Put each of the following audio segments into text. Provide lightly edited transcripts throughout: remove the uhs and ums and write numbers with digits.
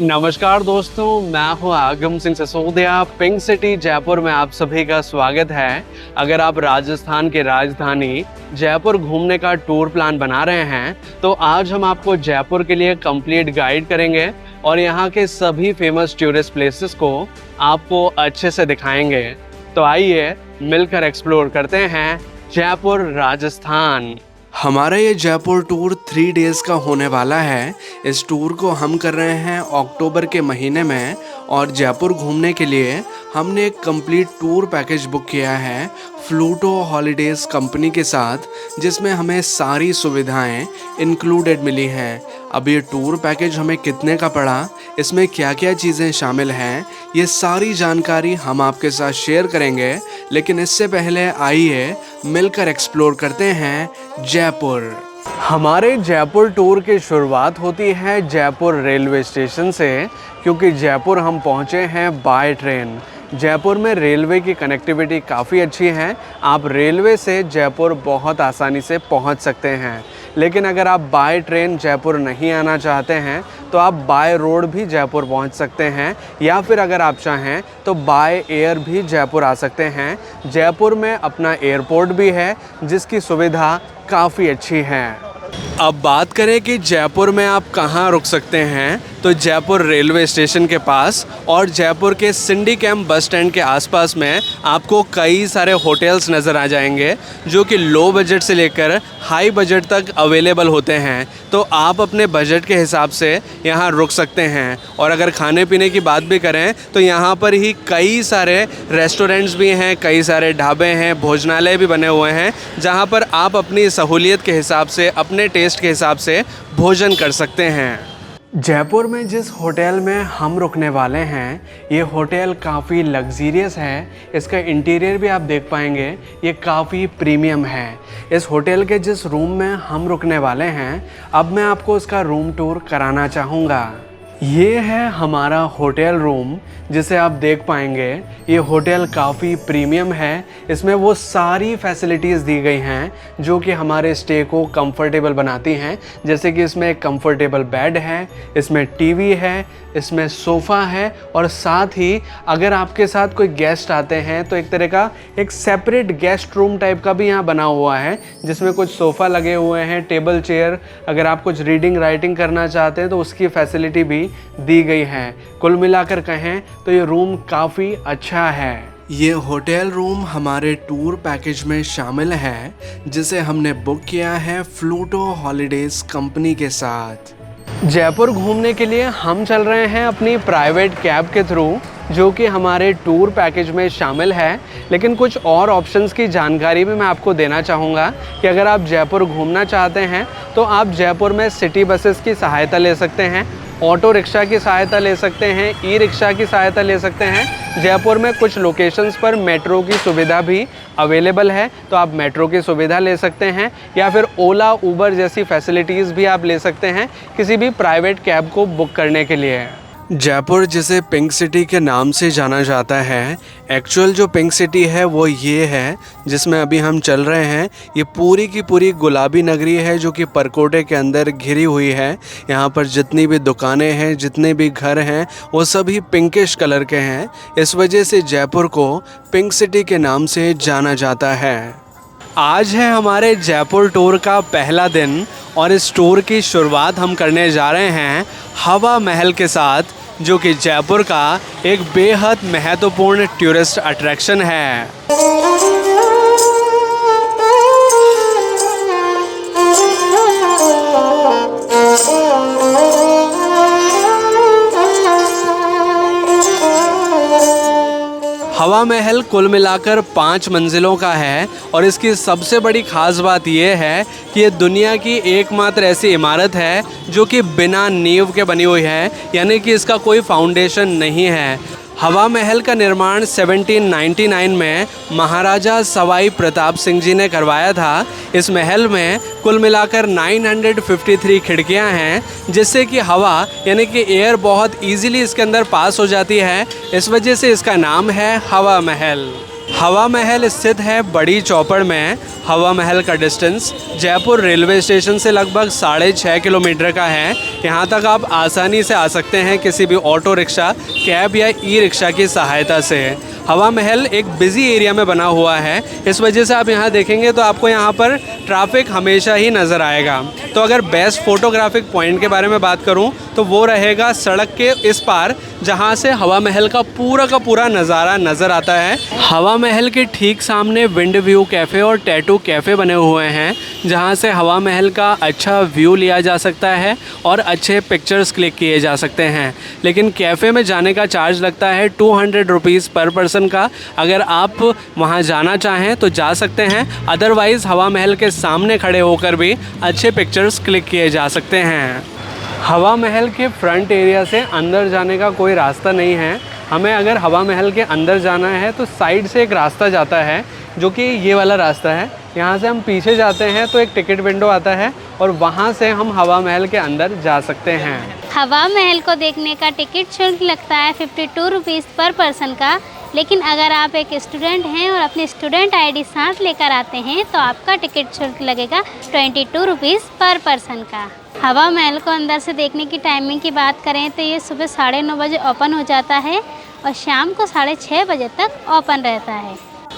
नमस्कार दोस्तों, मैं हूं आगम सिंह सिसोदिया। पिंक सिटी जयपुर में आप सभी का स्वागत है। अगर आप राजस्थान की राजधानी जयपुर घूमने का टूर प्लान बना रहे हैं तो आज हम आपको जयपुर के लिए कंप्लीट गाइड करेंगे और यहाँ के सभी फेमस टूरिस्ट प्लेसेस को आपको अच्छे से दिखाएंगे। तो आइए मिलकर एक्सप्लोर करते हैं जयपुर राजस्थान। हमारा ये जयपुर टूर 3 डेज़ का होने वाला है। इस टूर को हम कर रहे हैं अक्टूबर के महीने में और जयपुर घूमने के लिए हमने एक कंप्लीट टूर पैकेज बुक किया है फ्लूटो हॉलीडेज़ कंपनी के साथ, जिसमें हमें सारी सुविधाएं इंक्लूडेड मिली हैं। अब ये टूर पैकेज हमें कितने का पड़ा, इसमें क्या क्या चीज़ें शामिल हैं, ये सारी जानकारी हम आपके साथ शेयर करेंगे। लेकिन इससे पहले आइए मिलकर एक्सप्लोर करते हैं जयपुर। हमारे जयपुर टूर की शुरुआत होती है जयपुर रेलवे स्टेशन से, क्योंकि जयपुर हम पहुंचे हैं बाय ट्रेन। जयपुर में रेलवे की कनेक्टिविटी काफ़ी अच्छी है। आप रेलवे से जयपुर बहुत आसानी से पहुंच सकते हैं। लेकिन अगर आप बाय ट्रेन जयपुर नहीं आना चाहते हैं तो आप बाय रोड भी जयपुर पहुंच सकते हैं, या फिर अगर आप चाहें तो बाय एयर भी जयपुर आ सकते हैं। जयपुर में अपना एयरपोर्ट भी है जिसकी सुविधा काफ़ी अच्छी है। अब बात करें कि जयपुर में आप कहाँ रुक सकते हैं, तो जयपुर रेलवे स्टेशन के पास और जयपुर के सिंडी कैंप बस स्टैंड के आसपास में आपको कई सारे होटल्स नज़र आ जाएंगे जो कि लो बजट से लेकर हाई बजट तक अवेलेबल होते हैं। तो आप अपने बजट के हिसाब से यहाँ रुक सकते हैं। और अगर खाने पीने की बात भी करें तो यहाँ पर ही कई सारे रेस्टोरेंट्स भी हैं, कई सारे ढाबे हैं, भोजनालय भी बने हुए हैं जहाँ पर आप अपनी सहूलियत के हिसाब से, अपने टेस्ट के हिसाब से भोजन कर सकते हैं। जयपुर में जिस होटल में हम रुकने वाले हैं ये होटल काफ़ी लग्जीरियस है। इसका इंटीरियर भी आप देख पाएंगे, ये काफ़ी प्रीमियम है। इस होटल के जिस रूम में हम रुकने वाले हैं अब मैं आपको उसका रूम टूर कराना चाहूँगा। ये है हमारा होटल रूम जिसे आप देख पाएंगे। ये होटल काफ़ी प्रीमियम है। इसमें वो सारी फैसिलिटीज़ दी गई हैं जो कि हमारे स्टे को कंफर्टेबल बनाती हैं। जैसे कि इसमें एक कंफर्टेबल बेड है, इसमें टीवी है, इसमें सोफ़ा है और साथ ही अगर आपके साथ कोई गेस्ट आते हैं तो एक तरह का एक सेपरेट गेस्ट रूम टाइप का भी यहाँ बना हुआ है जिसमें कुछ सोफ़ा लगे हुए हैं, टेबल चेयर। अगर आप कुछ रीडिंग राइटिंग करना चाहते हैं तो उसकी फैसिलिटी भी दी गई है। कुल मिलाकर कहें तो ये रूम काफ़ी अच्छा है। ये होटल रूम हमारे टूर पैकेज में शामिल है जिसे हमने बुक किया है फ्लूटो हॉलीडेज़ कंपनी के साथ। जयपुर घूमने के लिए हम चल रहे हैं अपनी प्राइवेट कैब के थ्रू, जो कि हमारे टूर पैकेज में शामिल है। लेकिन कुछ और ऑप्शंस की जानकारी भी मैं आपको देना चाहूँगा कि अगर आप जयपुर घूमना चाहते हैं तो आप जयपुर में सिटी बसेस की सहायता ले सकते हैं, ऑटो रिक्शा की सहायता ले सकते हैं, ई रिक्शा की सहायता ले सकते हैं। जयपुर में कुछ लोकेशंस पर मेट्रो की सुविधा भी अवेलेबल है, तो आप मेट्रो की सुविधा ले सकते हैं, या फिर ओला उबर जैसी फैसिलिटीज़ भी आप ले सकते हैं किसी भी प्राइवेट कैब को बुक करने के लिए। जयपुर जिसे पिंक सिटी के नाम से जाना जाता है, एक्चुअल जो पिंक सिटी है वो ये है जिसमें अभी हम चल रहे हैं। ये पूरी की पूरी गुलाबी नगरी है जो कि परकोटे के अंदर घिरी हुई है। यहाँ पर जितनी भी दुकानें हैं, जितने भी घर हैं, वो सभी पिंकिश कलर के हैं। इस वजह से जयपुर को पिंक सिटी के नाम से जाना जाता है। आज है हमारे जयपुर टूर का पहला दिन और इस टूर की शुरुआत हम करने जा रहे हैं हवा महल के साथ, जो कि जयपुर का एक बेहद महत्वपूर्ण टूरिस्ट अट्रैक्शन है। हवा महल कुल मिलाकर 5 मंजिलों का है और इसकी सबसे बड़ी ख़ास बात यह है कि ये दुनिया की एकमात्र ऐसी इमारत है जो कि बिना नींव के बनी हुई है, यानी कि इसका कोई फाउंडेशन नहीं है। हवा महल का निर्माण 1799 में महाराजा सवाई प्रताप सिंह जी ने करवाया था। इस महल में कुल मिलाकर 953 खिड़कियां हैं, जिससे कि हवा यानी कि एयर बहुत इजीली इसके अंदर पास हो जाती है। इस वजह से इसका नाम है हवा महल। हवा महल स्थित है बड़ी चौपड़ में। हवा महल का डिस्टेंस जयपुर रेलवे स्टेशन से लगभग 6.5 किलोमीटर का है। यहाँ तक आप आसानी से आ सकते हैं किसी भी ऑटो रिक्शा, कैब या ई रिक्शा की सहायता से। हवा महल एक बिज़ी एरिया में बना हुआ है, इस वजह से आप यहाँ देखेंगे तो आपको यहाँ पर ट्रैफिक हमेशा ही नज़र आएगा। तो अगर बेस्ट फोटोग्राफिक पॉइंट के बारे में बात करूँ तो वो रहेगा सड़क के इस पार, जहाँ से हवा महल का पूरा नज़ारा नज़र आता है। हवा महल के ठीक सामने विंड व्यू कैफ़े और टैटू कैफ़े बने हुए हैं, जहाँ से हवा महल का अच्छा व्यू लिया जा सकता है और अच्छे पिक्चर्स क्लिक किए जा सकते हैं। लेकिन कैफ़े में जाने का चार्ज लगता है 200 रुपीज़ पर पर्सन का। अगर आप वहाँ जाना चाहें तो जा सकते हैं, अदरवाइज़ हवा महल के सामने खड़े होकर भी अच्छे पिक्चर्स क्लिक किए जा सकते हैं। हवा महल के फ्रंट एरिया से अंदर जाने का कोई रास्ता नहीं है। हमें अगर हवा महल के अंदर जाना है तो साइड से एक रास्ता जाता है, जो कि ये वाला रास्ता है। यहाँ से हम पीछे जाते हैं तो एक टिकट विंडो आता है और वहाँ से हम हवा महल के अंदर जा सकते हैं। हवा महल को देखने का टिकट शुल्क लगता है 52 रुपीज़ पर पर्सन का। लेकिन अगर आप एक स्टूडेंट हैं और अपनी स्टूडेंट आईडी साथ लेकर आते हैं तो आपका टिकट शुल्क लगेगा 22 रुपीज़ पर पर्सन का। हवा महल को अंदर से देखने की टाइमिंग की बात करें तो ये सुबह 9:30 बजे ओपन हो जाता है और शाम को 6:30 बजे तक ओपन रहता है।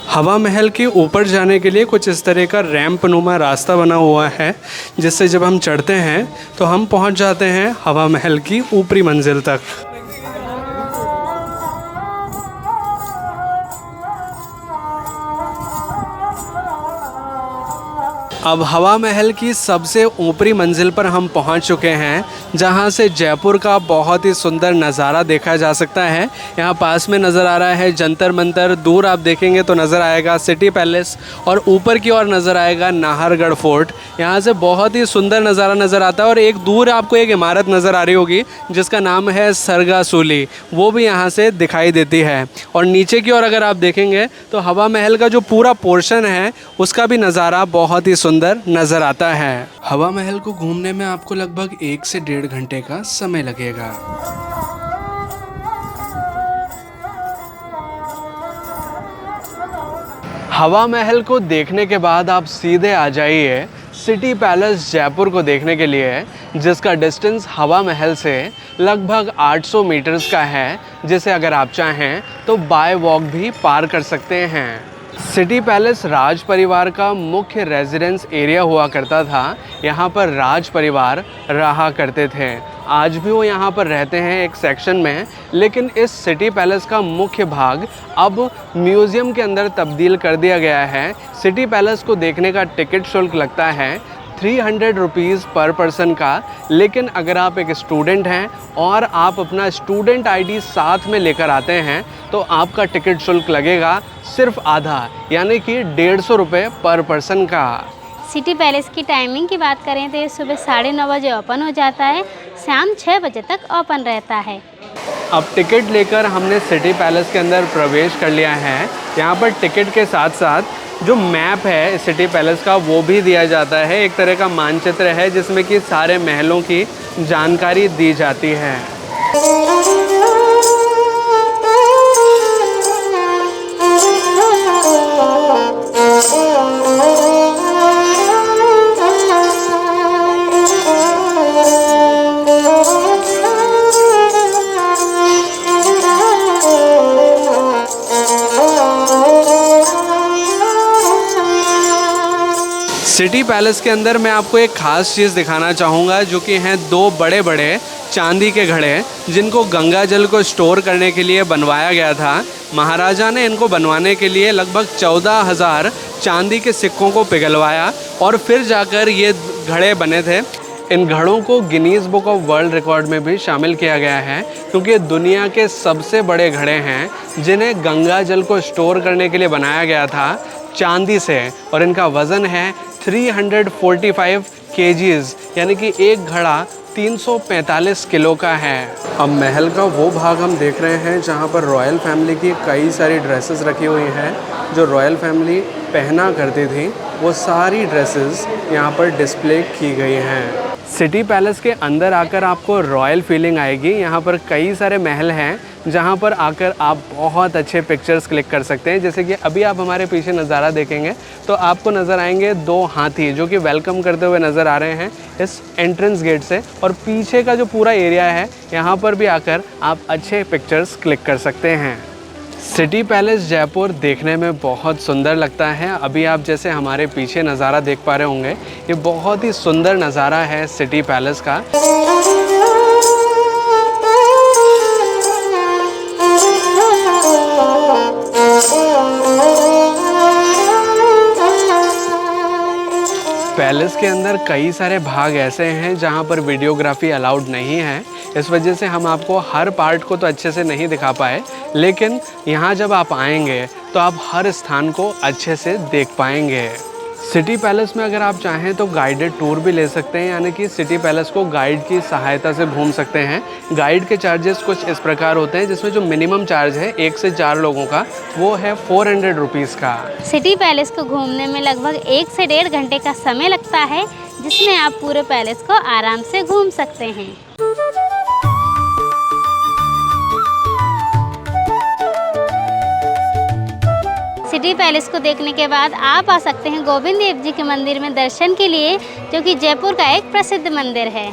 हवा महल के ऊपर जाने के लिए कुछ इस तरह का रैंप नुमा रास्ता बना हुआ है, जिससे जब हम चढ़ते हैं तो हम पहुंच जाते हैं हवा महल की ऊपरी मंजिल तक। अब हवा महल की सबसे ऊपरी मंजिल पर हम पहुंच चुके हैं, जहां से जयपुर का बहुत ही सुंदर नज़ारा देखा जा सकता है। यहां पास में नज़र आ रहा है जंतर मंतर, दूर आप देखेंगे तो नज़र आएगा सिटी पैलेस और ऊपर की ओर नज़र आएगा नाहरगढ़ फोर्ट। यहां से बहुत ही सुंदर नज़ारा नज़र आता है और एक दूर आपको एक इमारत नज़र आ रही होगी जिसका नाम है सरगासूली, वो भी यहाँ से दिखाई देती है। और नीचे की ओर अगर आप देखेंगे तो हवा महल का जो पूरा पोर्शन है उसका भी नज़ारा बहुत ही सुंदर नज़र आता है। हवा महल को घूमने में आपको लगभग 1 से 1.5 घंटे का समय लगेगा। हवा महल को देखने के बाद आप सीधे आ जाइए सिटी पैलेस जयपुर को देखने के लिए, जिसका डिस्टेंस हवा महल से लगभग 800 मीटर्स का है, जिसे अगर आप चाहें तो बाय वॉक भी पार कर सकते हैं। सिटी पैलेस राज परिवार का मुख्य रेजिडेंस एरिया हुआ करता था। यहाँ पर राज परिवार रहा करते थे, आज भी वो यहाँ पर रहते हैं एक सेक्शन में। लेकिन इस सिटी पैलेस का मुख्य भाग अब म्यूज़ियम के अंदर तब्दील कर दिया गया है। सिटी पैलेस को देखने का टिकट शुल्क लगता है 300 रुपीज़ पर पर्सन का। लेकिन अगर आप एक स्टूडेंट हैं और आप अपना स्टूडेंट आईडी साथ में लेकर आते हैं तो आपका टिकट शुल्क लगेगा सिर्फ आधा, यानी कि 150 रुपये पर पर्सन का। सिटी पैलेस की टाइमिंग की बात करें तो ये सुबह 9:30 बजे ओपन हो जाता है, शाम 6 बजे तक ओपन रहता है। अब टिकट लेकर हमने सिटी पैलेस के अंदर प्रवेश कर लिया है। यहाँ पर टिकट के साथ साथ जो मैप है सिटी पैलेस का वो भी दिया जाता है। एक तरह का मानचित्र है जिसमें कि सारे महलों की जानकारी दी जाती है। सिटी पैलेस के अंदर मैं आपको एक ख़ास चीज़ दिखाना चाहूँगा, जो कि हैं 2 बड़े बड़े चांदी के घड़े, जिनको गंगा जल को स्टोर करने के लिए बनवाया गया था। महाराजा ने इनको बनवाने के लिए लगभग 14,000 चांदी के सिक्कों को पिघलवाया और फिर जाकर ये घड़े बने थे। इन घड़ों को Guinness book of world record में भी शामिल किया गया है, क्योंकि ये दुनिया के सबसे बड़े घड़े हैं जिन्हें गंगा जल को स्टोर करने के लिए बनाया गया था चांदी से। और इनका वज़न है 345 kgs, यानी कि एक घड़ा 345 किलो का है। अब महल का वो भाग हम देख रहे हैं जहाँ पर रॉयल फैमिली की कई सारी ड्रेसेस रखी हुई हैं, जो रॉयल फैमिली पहना करती थी। वो सारी ड्रेसेस यहाँ पर डिस्प्ले की गई हैं। सिटी पैलेस के अंदर आकर आपको रॉयल फीलिंग आएगी। यहाँ पर कई सारे महल हैं जहाँ पर आकर आप बहुत अच्छे पिक्चर्स क्लिक कर सकते हैं। जैसे कि अभी आप हमारे पीछे नज़ारा देखेंगे तो आपको नज़र आएंगे 2 हाथी जो कि वेलकम करते हुए नज़र आ रहे हैं इस एंट्रेंस गेट से, और पीछे का जो पूरा एरिया है यहाँ पर भी आकर आप अच्छे पिक्चर्स क्लिक कर सकते हैं। सिटी पैलेस जयपुर देखने में बहुत सुंदर लगता है। अभी आप जैसे हमारे पीछे नज़ारा देख पा रहे होंगे, ये बहुत ही सुंदर नज़ारा है सिटी पैलेस का। पैलेस के अंदर कई सारे भाग ऐसे हैं जहां पर वीडियोग्राफी अलाउड नहीं है, इस वजह से हम आपको हर पार्ट को तो अच्छे से नहीं दिखा पाए, लेकिन यहाँ जब आप आएंगे तो आप हर स्थान को अच्छे से देख पाएंगे। सिटी पैलेस में अगर आप चाहें तो गाइडेड टूर भी ले सकते हैं, यानी कि सिटी पैलेस को गाइड की सहायता से घूम सकते हैं। गाइड के चार्जेस कुछ इस प्रकार होते हैं, जिसमें जो मिनिमम चार्ज है 1 से 4 लोगों का वो है 400 रुपीज़ का। सिटी पैलेस को घूमने में लगभग 1 से 1.5 घंटे का समय लगता है, जिसमें आप पूरे पैलेस को आराम से घूम सकते हैं। सिटी पैलेस को देखने के बाद आप आ सकते हैं गोविंद देव जी के मंदिर में दर्शन के लिए, जो कि जयपुर का एक प्रसिद्ध मंदिर है।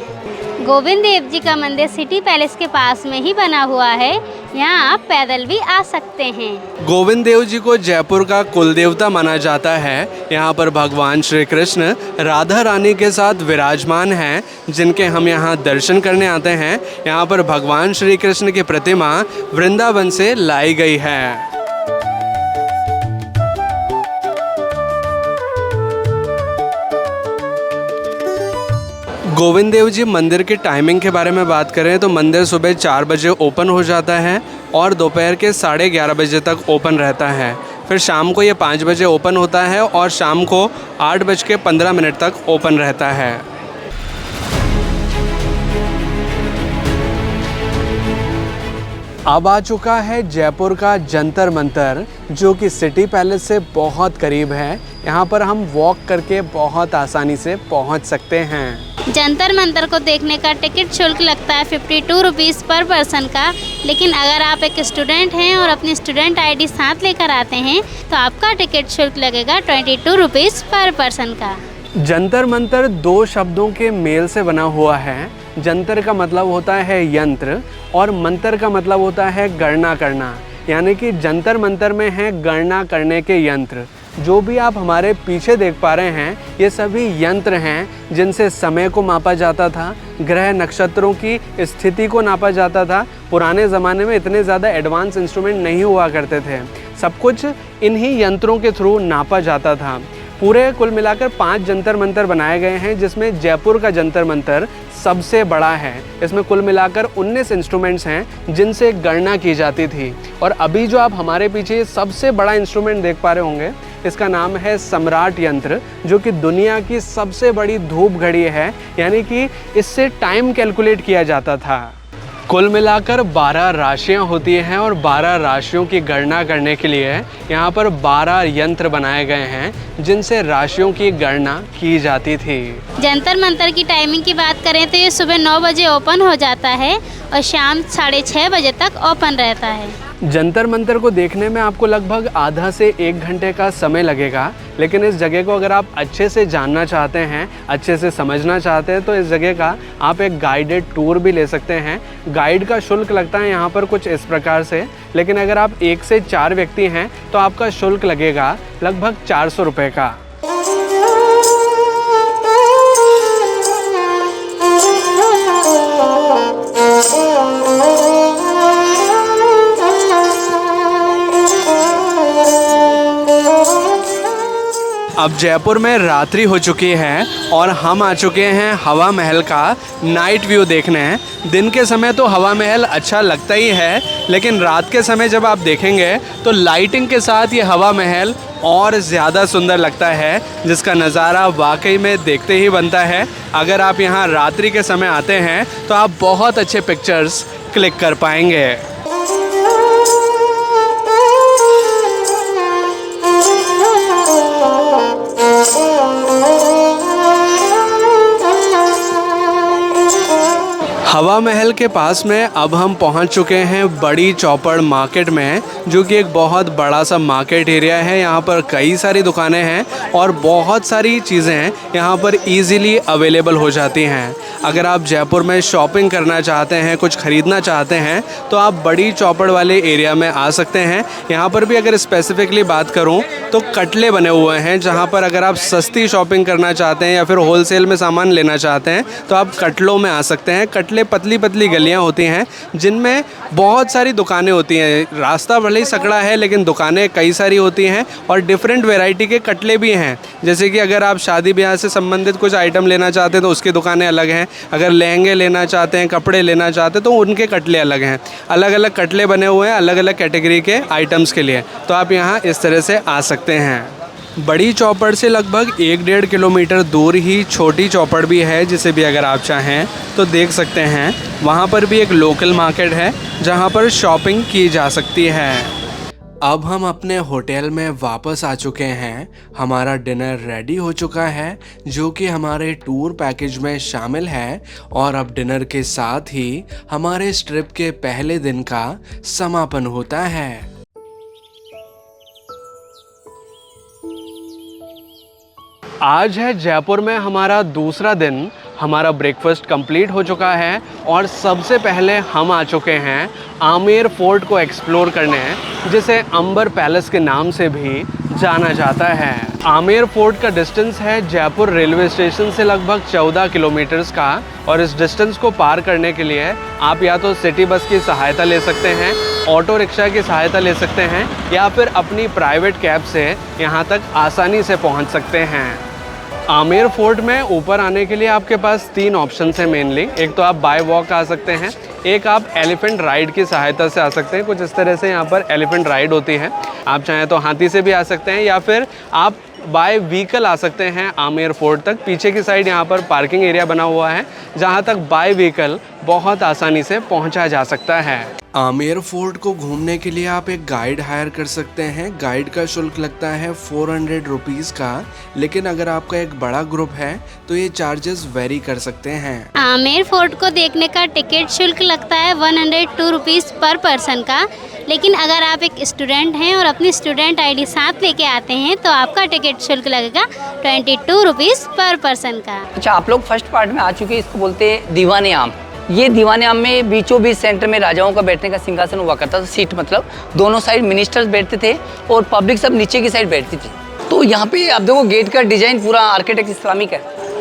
गोविंद देव जी का मंदिर सिटी पैलेस के पास में ही बना हुआ है, यहाँ आप पैदल भी आ सकते हैं। गोविंद देव जी को जयपुर का कुल देवता माना जाता है। यहाँ पर भगवान श्री कृष्ण राधा रानी के साथ विराजमान हैं, जिनके हम यहाँ दर्शन करने आते हैं। यहाँ पर भगवान श्री कृष्ण की प्रतिमा वृंदावन से लाई गई है। गोविंद देव जी मंदिर की टाइमिंग के बारे में बात करें तो मंदिर सुबह 4 बजे ओपन हो जाता है और दोपहर के 11:30 बजे तक ओपन रहता है। फिर शाम को ये 5 बजे ओपन होता है और शाम को 8:15 तक ओपन रहता है। अब आ चुका है जयपुर का जंतर मंतर, जो कि सिटी पैलेस से बहुत करीब है। यहाँ पर हम वॉक करके बहुत आसानी से पहुँच सकते हैं। जंतर मंतर को देखने का टिकट शुल्क लगता है 52 रुपीज़ पर पर्सन का, लेकिन अगर आप एक स्टूडेंट हैं और अपनी स्टूडेंट आईडी साथ लेकर आते हैं तो आपका टिकट शुल्क लगेगा 22 रुपीज़ पर पर्सन का। जंतर मंतर 2 शब्दों के मेल से बना हुआ है। जंतर का मतलब होता है यंत्र और मंतर का मतलब होता है गणना करना, यानी कि जंतर मंतर में है गणना करने के यंत्र। जो भी आप हमारे पीछे देख पा रहे हैं ये सभी यंत्र हैं जिनसे समय को मापा जाता था, ग्रह नक्षत्रों की स्थिति को नापा जाता था। पुराने ज़माने में इतने ज़्यादा एडवांस इंस्ट्रूमेंट नहीं हुआ करते थे, सब कुछ इन्हीं यंत्रों के थ्रू नापा जाता था। पूरे कुल मिलाकर 5 जंतर मंतर बनाए गए हैं, जिसमें जयपुर का जंतर मंतर सबसे बड़ा है। इसमें कुल मिलाकर 19 इंस्ट्रूमेंट्स हैं जिनसे गणना की जाती थी। और अभी जो आप हमारे पीछे सबसे बड़ा इंस्ट्रूमेंट देख पा रहे होंगे, इसका नाम है सम्राट यंत्र, जो कि दुनिया की सबसे बड़ी धूप घड़ी है, यानी कि इससे टाइम कैलकुलेट किया जाता था। कुल मिलाकर 12 राशियां होती हैं और 12 राशियों की गणना करने के लिए यहाँ पर 12 यंत्र बनाए गए हैं जिनसे राशियों की गणना की जाती थी। जंतर मंतर की टाइमिंग की बात करें तो ये सुबह 9 बजे ओपन हो जाता है और शाम 6:30 बजे तक ओपन रहता है। जंतर मंतर को देखने में आपको लगभग आधा से 1 घंटे का समय लगेगा, लेकिन इस जगह को अगर आप अच्छे से जानना चाहते हैं, अच्छे से समझना चाहते हैं, तो इस जगह का आप एक गाइडेड टूर भी ले सकते हैं। गाइड का शुल्क लगता है यहाँ पर कुछ इस प्रकार से, लेकिन अगर आप 1 से 4 व्यक्ति हैं तो आपका शुल्क लगेगा लगभग 400 रुपये का। अब जयपुर में रात्रि हो चुकी है और हम आ चुके हैं हवा महल का नाइट व्यू देखने। दिन के समय तो हवा महल अच्छा लगता ही है, लेकिन रात के समय जब आप देखेंगे तो लाइटिंग के साथ ये हवा महल और ज़्यादा सुंदर लगता है, जिसका नज़ारा वाकई में देखते ही बनता है। अगर आप यहाँ रात्रि के समय आते हैं तो आप बहुत अच्छे पिक्चर्स क्लिक कर पाएंगे। हवा महल के पास में अब हम पहुंच चुके हैं बड़ी चौपड़ मार्केट में, जो कि एक बहुत बड़ा सा मार्केट एरिया है। यहाँ पर कई सारी दुकानें हैं और बहुत सारी चीज़ें यहाँ पर इजीली अवेलेबल हो जाती हैं। अगर आप जयपुर में शॉपिंग करना चाहते हैं, कुछ ख़रीदना चाहते हैं, तो आप बड़ी चौपड़ वाले एरिया में आ सकते हैं। यहाँ पर भी अगर स्पेसिफिकली बात करूँ तो कटले बने हुए हैं, जहाँ पर अगर आप सस्ती शॉपिंग करना चाहते हैं या फिर होलसेल में सामान लेना चाहते हैं तो आप कटलों में आ सकते हैं। कटले पतली पतली गलियाँ होती हैं जिनमें बहुत सारी दुकानें होती हैं। रास्ता भले ही सकड़ा है लेकिन दुकानें कई सारी होती हैं और डिफरेंट वैरायटी के कटले भी हैं। जैसे कि अगर आप शादी ब्याह से संबंधित कुछ आइटम लेना चाहते हैं तो उसकी दुकानें अलग हैं, अगर लहंगे लेना चाहते हैं, कपड़े लेना चाहते हैं तो उनके कटले अलग हैं। अलग अलग कटले बने हुए हैं अलग अलग कैटेगरी के आइटम्स के लिए, तो आप यहाँ इस तरह से आ सकते हैं। बड़ी चौपड़ से लगभग 1-1.5 किलोमीटर दूर ही छोटी चौपड़ भी है, जिसे भी अगर आप चाहें तो देख सकते हैं। वहाँ पर भी एक लोकल मार्केट है जहाँ पर शॉपिंग की जा सकती है। अब हम अपने होटल में वापस आ चुके हैं। हमारा डिनर रेडी हो चुका है जो कि हमारे टूर पैकेज में शामिल है, और अब डिनर के साथ ही हमारे इस ट्रिप के पहले दिन का समापन होता है। आज है जयपुर में हमारा दूसरा दिन। हमारा ब्रेकफास्ट कंप्लीट हो चुका है और सबसे पहले हम आ चुके हैं आमेर फोर्ट को एक्सप्लोर करने, जिसे अंबर पैलेस के नाम से भी जाना जाता है। आमेर फोर्ट का डिस्टेंस है जयपुर रेलवे स्टेशन से लगभग 14 किलोमीटर्स का, और इस डिस्टेंस को पार करने के लिए आप या तो सिटी बस की सहायता ले सकते हैं, ऑटो रिक्शा की सहायता ले सकते हैं, या फिर अपनी प्राइवेट कैब से यहाँ तक आसानी से पहुँच सकते हैं। आमेर फोर्ट में ऊपर आने के लिए आपके पास 3 ऑप्शन हैं मेनली। एक तो आप बाय वॉक आ सकते हैं, एक आप एलिफेंट राइड की सहायता से आ सकते हैं। कुछ इस तरह से यहाँ पर एलिफेंट राइड होती है। आप चाहें तो हाथी से भी आ सकते हैं, या फिर आप बाय व्हीकल आ सकते हैं आमेर फोर्ट तक। पीछे की साइड यहाँ पर पार्किंग एरिया बना हुआ है जहाँ तक बाय व्हीकल बहुत आसानी से पहुँचा जा सकता है। आमेर फोर्ट को घूमने के लिए आप एक गाइड हायर कर सकते हैं। गाइड का शुल्क लगता है 400 रुपीज़ का, लेकिन अगर आपका एक बड़ा ग्रुप है तो ये चार्जेस वेरी कर सकते हैं। आमेर फोर्ट को देखने का टिकट शुल्क लगता है 102 रुपीज़ पर पर्सन का, लेकिन अगर आप एक स्टूडेंट हैं और अपनी स्टूडेंट आईडी साथ लेके आते हैं तो आपका टिकट शुल्क लगेगा 22 रुपीज़ पर पर्सन का। अच्छा, आप लोग फर्स्ट पार्ट में आ चुके हैं। इसको बोलते हैं दीवाने आम। ये दीवाने आम में बीचों बीच सेंटर में राजाओं का बैठने का सिंहासन हुआ करता था। सीट मतलब दोनों साइड मिनिस्टर्स बैठते थे और पब्लिक सब नीचे की साइड बैठती थी। तो यहाँ पे आप देखो गेट का डिजाइन पूरा आर्किटेक्ट इस्लामिक है,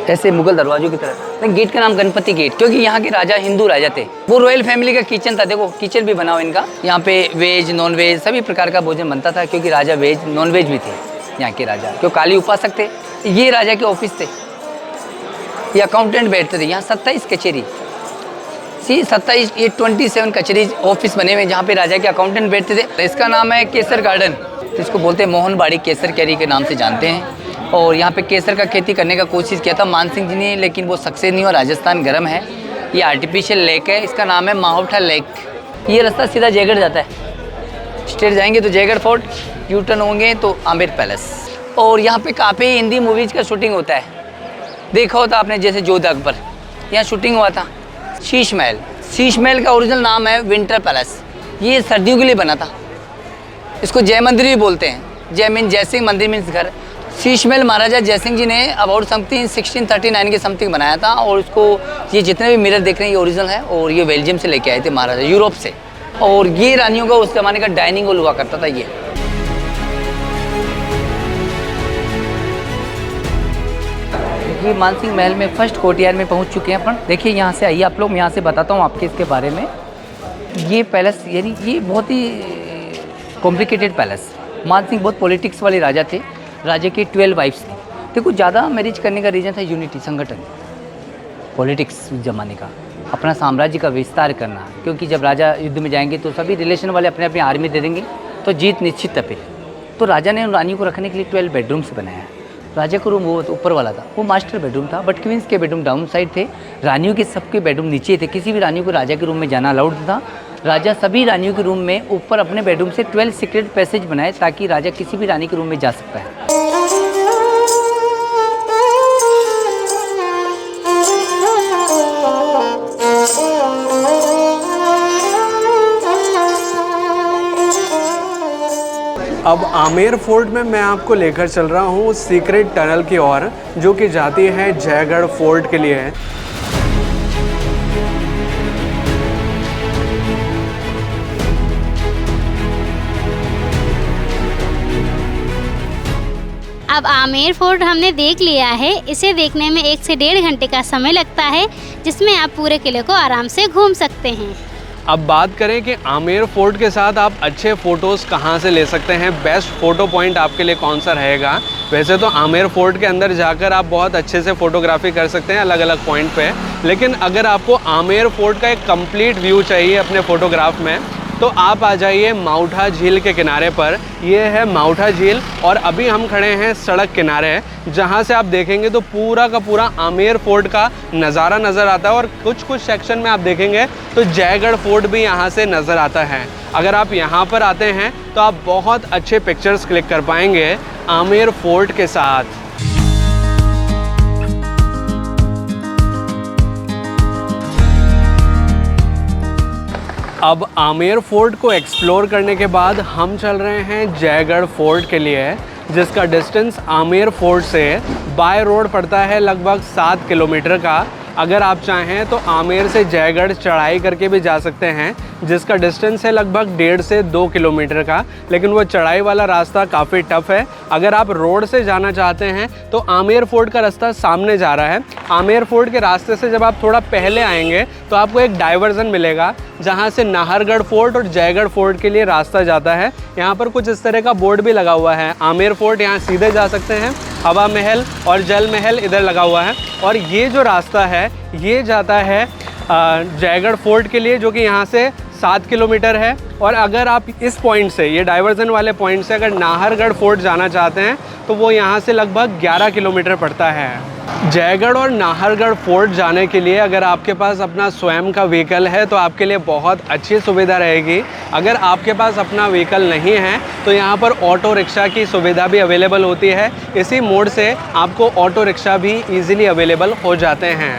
ऐसे मुगल दरवाजों की तरह। गेट का नाम गणपति गेट, क्योंकि यहाँ के राजा हिंदू राजा थे। वो रॉयल फैमिली का किचन था। देखो किचन भी बना हुआ इनका। यहाँ पे वेज नॉन वेज सभी प्रकार का भोजन बनता था, क्योंकि राजा वेज नॉन वेज भी थे यहाँ के राजा, क्यों काली उपासक थे। ये राजा के ऑफिस थे, ये अकाउंटेंट बैठते थे। यहाँ 27 कचेरी 27 ये 27 कचेरी ऑफिस बने हुए जहाँ पे राजा के अकाउंटेंट बैठते थे। इसका नाम है केसर गार्डन, इसको बोलते हैं मोहनबाड़ी केसर कैरी के नाम से जानते हैं। और यहाँ पे केसर का खेती करने का कोशिश किया था मान सिंह जी ने, लेकिन वो सक्सेस नहीं हुआ। राजस्थान गर्म है। ये आर्टिफिशियल लेक है, इसका नाम है माहौठा लेक। ये रास्ता सीधा जयगढ़ जाता है। स्ट्रेट जाएंगे तो जयगढ़ फोर्ट, यू टर्न होंगे तो आमेर पैलेस। और यहाँ पे काफ़ी हिंदी मूवीज़ का शूटिंग होता है। देखा होता आपने, जैसे जोधा अकबर, यहाँ शूटिंग हुआ था। शीश महल, शीश महल का ओरिजिनल नाम है विंटर पैलेस। ये सर्दियों के लिए बना था। इसको जय मंदिर भी बोलते हैं। जय मीन जयसिंह, मंदिर मीन्स घर। शीश महल महाराजा जयसिंह जी ने अबाउट समथिंग 1639 के समथिंग बनाया था। और इसको ये जितने भी मिरर देख रहे हैं ये ओरिजिनल है, और ये बेल्जियम से लेके आए थे महाराजा, यूरोप से। और ये रानियों का उस जमाने का डाइनिंग हॉल हुआ करता था। ये मानसिंह महल में फर्स्ट कोर्टयार्ड में पहुंच चुके हैं अपन। देखिए यहाँ से आइए आप लोग, मैं यहाँ से बताता हूँ आपके इसके बारे में। ये पैलेस यानी ये बहुत ही कॉम्प्लिकेटेड पैलेस। मानसिंह बहुत पॉलिटिक्स वाले राजा थे। राजा की 12 वाइफ्स थी। देखो ज़्यादा मैरिज करने का रीज़न था यूनिटी, संगठन, पॉलिटिक्स ज़माने का, अपना साम्राज्य का विस्तार करना। क्योंकि जब राजा युद्ध में जाएंगे तो सभी रिलेशन वाले अपने अपनी आर्मी दे देंगे, तो जीत निश्चित है। तो राजा ने रानी को रखने के लिए 12 बेडरूम्स बनाया है। राजा का रूम वो ऊपर वाला था, वो मास्टर बेडरूम था, बट क्वींस के बेडरूम डाउन साइड थे। रानियों के सबके बेडरूम नीचे थे। किसी भी रानी को राजा के रूम में जाना अलाउड था। राजा सभी रानियों के रूम में ऊपर अपने बेडरूम से 12 सीक्रेट पैसेज बनाए, ताकि राजा किसी भी रानी के रूम में जा सकता है। अब आमेर फोर्ट में मैं आपको लेकर चल रहा हूँ सीक्रेट टनल की ओर, जो कि जाती है जयगढ़ फोर्ट के लिए। अब आमेर फोर्ट हमने देख लिया है। इसे देखने में 1 से 1.5 घंटे का समय लगता है, जिसमें आप पूरे किले को आराम से घूम सकते हैं। अब बात करें कि आमेर फोर्ट के साथ आप अच्छे फ़ोटोज़ कहाँ से ले सकते हैं, बेस्ट फ़ोटो पॉइंट आपके लिए कौन सा रहेगा। वैसे तो आमेर फोर्ट के अंदर जाकर आप बहुत अच्छे से फ़ोटोग्राफी कर सकते हैं अलग अलग पॉइंट पे, लेकिन अगर आपको आमेर फोर्ट का एक कंप्लीट व्यू चाहिए अपने फ़ोटोग्राफ में, तो आप आ जाइए माउठा झील के किनारे पर। ये है माउठा झील और अभी हम खड़े हैं सड़क किनारे, जहाँ से आप देखेंगे तो पूरा का पूरा आमेर फोर्ट का नज़ारा नज़र आता है। और कुछ कुछ सेक्शन में आप देखेंगे तो जयगढ़ फोर्ट भी यहाँ से नज़र आता है। अगर आप यहाँ पर आते हैं तो आप बहुत अच्छे पिक्चर्स क्लिक कर पाएंगे आमेर फोर्ट के साथ। अब आमेर फोर्ट को एक्सप्लोर करने के बाद हम चल रहे हैं जयगढ़ फोर्ट के लिए, जिसका डिस्टेंस आमेर फोर्ट से बाय रोड पड़ता है लगभग 7 किलोमीटर का। अगर आप चाहें तो आमेर से जयगढ़ चढ़ाई करके भी जा सकते हैं, जिसका डिस्टेंस है लगभग 1.5 से 2 किलोमीटर का, लेकिन वो चढ़ाई वाला रास्ता काफ़ी टफ है। अगर आप रोड से जाना चाहते हैं तो आमेर फोर्ट का रास्ता सामने जा रहा है। आमेर फोर्ट के रास्ते से जब आप थोड़ा पहले आएंगे तो आपको एक डाइवर्जन मिलेगा, जहाँ से नाहरगढ़ फोर्ट और जयगढ़ फोर्ट के लिए रास्ता जाता है। यहाँ पर कुछ इस तरह का बोर्ड भी लगा हुआ है, आमेर फोर्ट यहाँ सीधे जा सकते हैं, हवा महल और जल महल इधर लगा हुआ है। और ये जो रास्ता है ये जाता है जयगढ़ फोर्ट के लिए, जो कि यहाँ से 7 किलोमीटर है। और अगर आप इस पॉइंट से, ये डाइवर्जन वाले पॉइंट से अगर नाहरगढ़ फोर्ट जाना चाहते हैं तो वो यहाँ से लगभग 11 किलोमीटर पड़ता है। जयगढ़ और नाहरगढ़ फोर्ट जाने के लिए अगर आपके पास अपना स्वयं का व्हीकल है तो आपके लिए बहुत अच्छी सुविधा रहेगी। अगर आपके पास अपना व्हीकल नहीं है तो यहाँ पर ऑटो रिक्शा की सुविधा भी अवेलेबल होती है। इसी मोड से आपको ऑटो रिक्शा भी ईजिली अवेलेबल हो जाते हैं।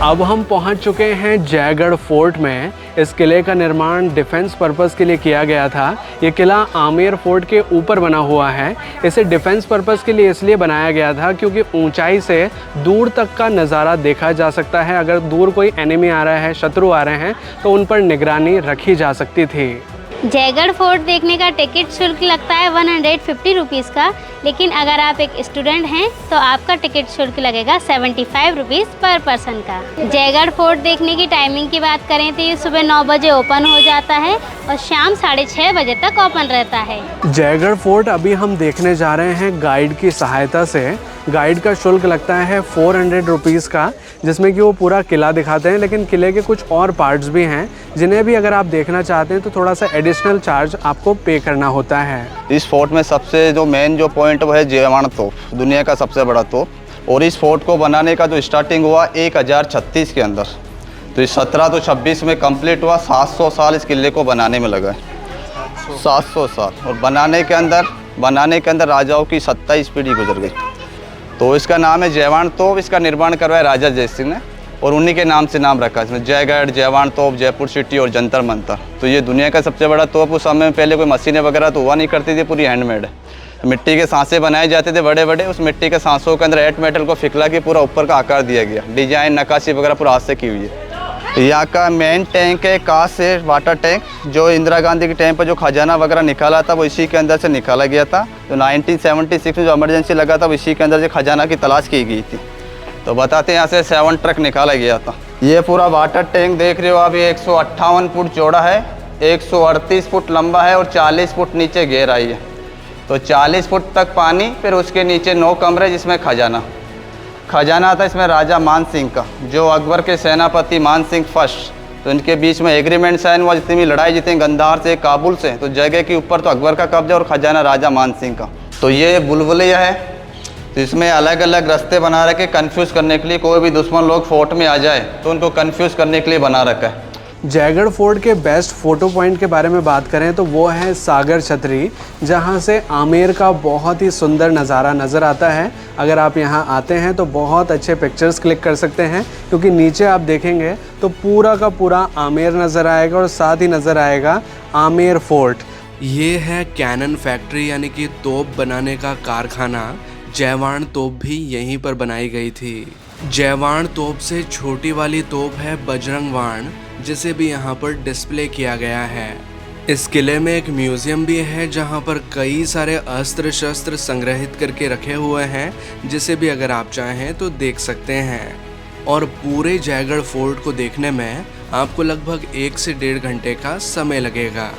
अब हम पहुंच चुके हैं जयगढ़ फोर्ट में। इस किले का निर्माण डिफेंस पर्पस के लिए किया गया था। ये किला आमेर फोर्ट के ऊपर बना हुआ है। इसे डिफेंस पर्पस के लिए इसलिए बनाया गया था क्योंकि ऊंचाई से दूर तक का नज़ारा देखा जा सकता है। अगर दूर कोई एनिमी आ रहा है, शत्रु आ रहे हैं, तो उन पर निगरानी रखी जा सकती थी। जयगढ़ फोर्ट देखने का टिकट शुल्क लगता है 150 रुपीज़ का, लेकिन अगर आप एक स्टूडेंट हैं तो आपका टिकट शुल्क लगेगा 75 रुपीज़ पर पर्सन का। जयगढ़ फोर्ट देखने की टाइमिंग की बात करें तो ये सुबह 9 बजे ओपन हो जाता है और शाम 6:30 बजे तक ओपन रहता है। जयगढ़ फोर्ट अभी हम देखने जा रहे हैं गाइड की सहायता से। गाइड का शुल्क लगता है 400 रुपीज़ का, जिसमें कि वो पूरा किला दिखाते हैं, लेकिन किले के कुछ और पार्ट्स भी हैं जिन्हें भी अगर आप देखना चाहते हैं तो थोड़ा सा एडिशनल चार्ज आपको पे करना होता है। इस फोर्ट में सबसे जो मेन जो पॉइंट वो है जेवाण तोप, दुनिया का सबसे बड़ा तोप। और इस फोर्ट को बनाने का जो स्टार्टिंग हुआ 1036 के अंदर, तो इस 1726 में कंप्लीट हुआ। 700 साल इस किले को बनाने में लगा है, 700 साल। और बनाने के अंदर राजाओं की 27 पीढ़ी गुजर गई। तो इसका नाम है जयवाण तोप। इसका निर्माण करवाया राजा जय सिंह ने और उन्हीं के नाम से नाम रखा। इसमें जयगढ़, जयवाण तोप, जयपुर सिटी और जंतर मंतर। तो ये दुनिया का सबसे बड़ा तोप। उस समय में पहले कोई मशीनें वगैरह तो हुआ नहीं करती थी, पूरी हैंडमेड है। मिट्टी के सांसे बनाए जाते थे बड़े बड़े। उस मिट्टी के सांसों के अंदर एट मेटल को फिकला के पूरा ऊपर का आकार दिया गया। डिजाइन नक्काशी वगैरह पूरा हाथ से की हुई है। यहाँ का मेन टैंक है कांच से वाटर टैंक, जो इंदिरा गांधी के टाइम पर जो खजाना वगैरह निकाला था वो इसी के अंदर से निकाला गया था। तो 1976 में जो इमरजेंसी लगा था वो इसी के अंदर से खजाना की तलाश की गई थी। तो बताते हैं यहाँ से 7 ट्रक निकाला गया था। ये पूरा वाटर टैंक देख रहे हो आप, ये 158 फुट चौड़ा है, 138 फुट लंबा है और 40 फुट नीचे गहराई है। तो 40 फुट तक पानी, फिर उसके नीचे 9 कमरे जिसमें खजाना था इसमें राजा मान सिंह का, जो अकबर के सेनापति मान सिंह फर्स्ट। तो इनके बीच में एग्रीमेंट साइन हुआ, जितनी भी लड़ाई जितनी गंधार से, काबुल से, तो जगह के ऊपर तो अकबर का कब्जा और खजाना राजा मान सिंह का। तो ये बुलबुलिया है, तो इसमें अलग अलग रास्ते बना रखे कंफ्यूज करने के लिए। कोई भी दुश्मन लोग फोर्ट में आ जाए तो उनको कंफ्यूज करने के लिए बना रखा है। जयगढ़ फोर्ट के बेस्ट फ़ोटो पॉइंट के बारे में बात करें तो वो है सागर छतरी, जहाँ से आमेर का बहुत ही सुंदर नज़ारा नज़र आता है। अगर आप यहाँ आते हैं तो बहुत अच्छे पिक्चर्स क्लिक कर सकते हैं, क्योंकि नीचे आप देखेंगे तो पूरा का पूरा आमेर नज़र आएगा और साथ ही नज़र आएगा आमेर फोर्ट। ये है कैनन फैक्ट्री यानी कि तोप बनाने का कारखाना। जयवाण तोप भी यहीं पर बनाई गई थी। जयवाण तोप से छोटी वाली तोप है बजरंग वाण, जिसे भी यहाँ पर डिस्प्ले किया गया है। इस किले में एक म्यूज़ियम भी है जहाँ पर कई सारे अस्त्र शस्त्र संग्रहित करके रखे हुए हैं, जिसे भी अगर आप चाहें तो देख सकते हैं। और पूरे जयगढ़ फोर्ट को देखने में आपको लगभग 1 से 1.5 घंटे का समय लगेगा।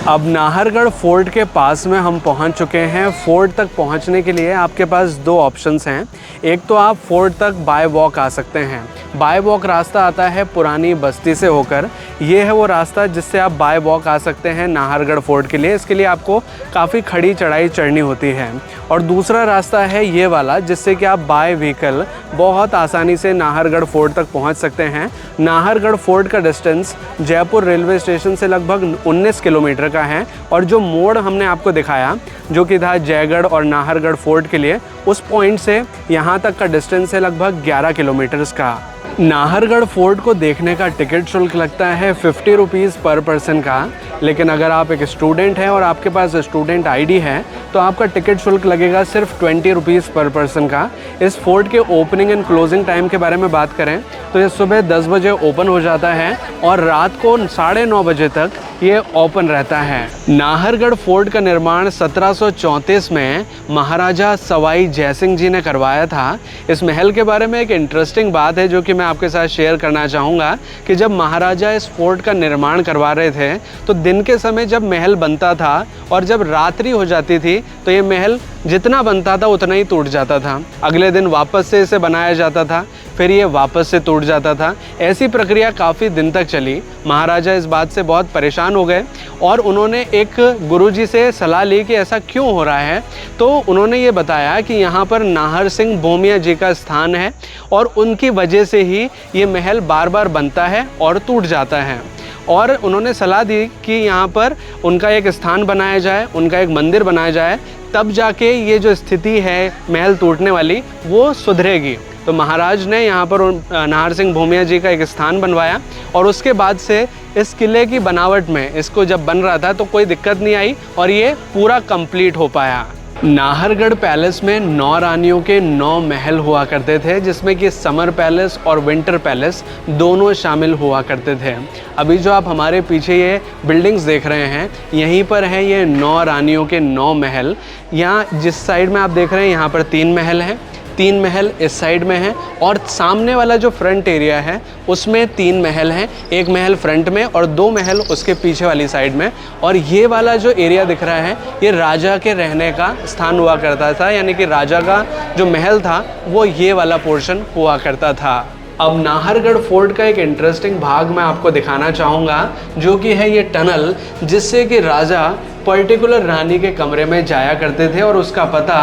अब नाहरगढ़ फोर्ट के पास में हम पहुंच चुके हैं। फोर्ट तक पहुंचने के लिए आपके पास 2 ऑप्शंस हैं। एक तो आप फोर्ट तक बाय वॉक आ सकते हैं। बाय वॉक रास्ता आता है पुरानी बस्ती से होकर। ये है वो रास्ता जिससे आप बाय वॉक आ सकते हैं नाहरगढ़ फोर्ट के लिए। इसके लिए आपको काफ़ी खड़ी चढ़ाई चढ़नी होती है। और दूसरा रास्ता है ये वाला, जिससे कि आप बाय व्हीकल बहुत आसानी से नाहरगढ़ फोर्ट तक पहुंच सकते हैं। नाहरगढ़ फोर्ट का डिस्टेंस जयपुर रेलवे स्टेशन से लगभग 19 किलोमीटर का है। और जो मोड़ हमने आपको दिखाया, जो कि था जयगढ़ और नाहरगढ़ फोर्ट के लिए, उस पॉइंट से यहाँ तक का डिस्टेंस है लगभग 11 किलोमीटर्स का। नाहरगढ़ फोर्ट को देखने का टिकट शुल्क लगता है 50 रुपीज़ पर पर्सन का। लेकिन अगर आप एक स्टूडेंट हैं और आपके पास स्टूडेंट आईडी है तो आपका टिकट शुल्क लगेगा सिर्फ 20 रुपीज़ पर पर्सन का। इस फोर्ट के ओपनिंग एंड क्लोजिंग टाइम के बारे में बात करें तो ये सुबह 10 बजे ओपन हो जाता है और रात को 9:30 बजे तक ये ओपन रहता है। नाहरगढ़ फोर्ट का निर्माण 1734 में महाराजा सवाई जयसिंह जी ने करवाया था। इस महल के बारे में एक इंटरेस्टिंग बात है जो कि मैं आपके साथ शेयर करना चाहूँगा कि जब महाराजा इस फोर्ट का निर्माण करवा रहे थे तो दिन के समय जब महल बनता था और जब रात्रि हो जाती थी तो ये महल जितना बनता था उतना ही टूट जाता था। अगले दिन वापस से इसे बनाया जाता था, फिर ये वापस से टूट जाता था। ऐसी प्रक्रिया काफ़ी दिन तक चली। महाराजा इस बात से बहुत परेशान हो गए और उन्होंने एक गुरुजी से सलाह ली कि ऐसा क्यों हो रहा है। तो उन्होंने ये बताया कि यहाँ पर नाहर सिंह भूमिया जी का स्थान है और उनकी वजह से ही ये महल बार बार बनता है और टूट जाता है। और उन्होंने सलाह दी कि यहाँ पर उनका एक स्थान बनाया जाए, उनका एक मंदिर बनाया जाए, तब जाके ये जो स्थिति है महल टूटने वाली वो सुधरेगी। तो महाराज ने यहाँ पर नाहर सिंह भूमिया जी का एक स्थान बनवाया और उसके बाद से इस किले की बनावट में इसको जब बन रहा था तो कोई दिक्कत नहीं आई और ये पूरा कंप्लीट हो पाया। नाहरगढ़ पैलेस में 9 रानियों के 9 महल हुआ करते थे, जिसमें कि समर पैलेस और विंटर पैलेस दोनों शामिल हुआ करते थे। अभी जो आप हमारे पीछे ये बिल्डिंग्स देख रहे हैं, यहीं पर है ये 9 रानियों के 9 महल। यहाँ जिस साइड में आप देख रहे हैं यहाँ पर 3 महल हैं, 3 महल इस साइड में हैं और सामने वाला जो फ्रंट एरिया है उसमें 3 महल हैं। एक महल फ्रंट में और 2 महल उसके पीछे वाली साइड में। और ये वाला जो एरिया दिख रहा है ये राजा के रहने का स्थान हुआ करता था, यानी कि राजा का जो महल था वो ये वाला पोर्शन हुआ करता था। अब नाहरगढ़ फोर्ट का एक इंटरेस्टिंग भाग मैं आपको दिखाना चाहूँगा, जो कि है ये टनल, जिससे कि राजा पर्टिकुलर रानी के कमरे में जाया करते थे और उसका पता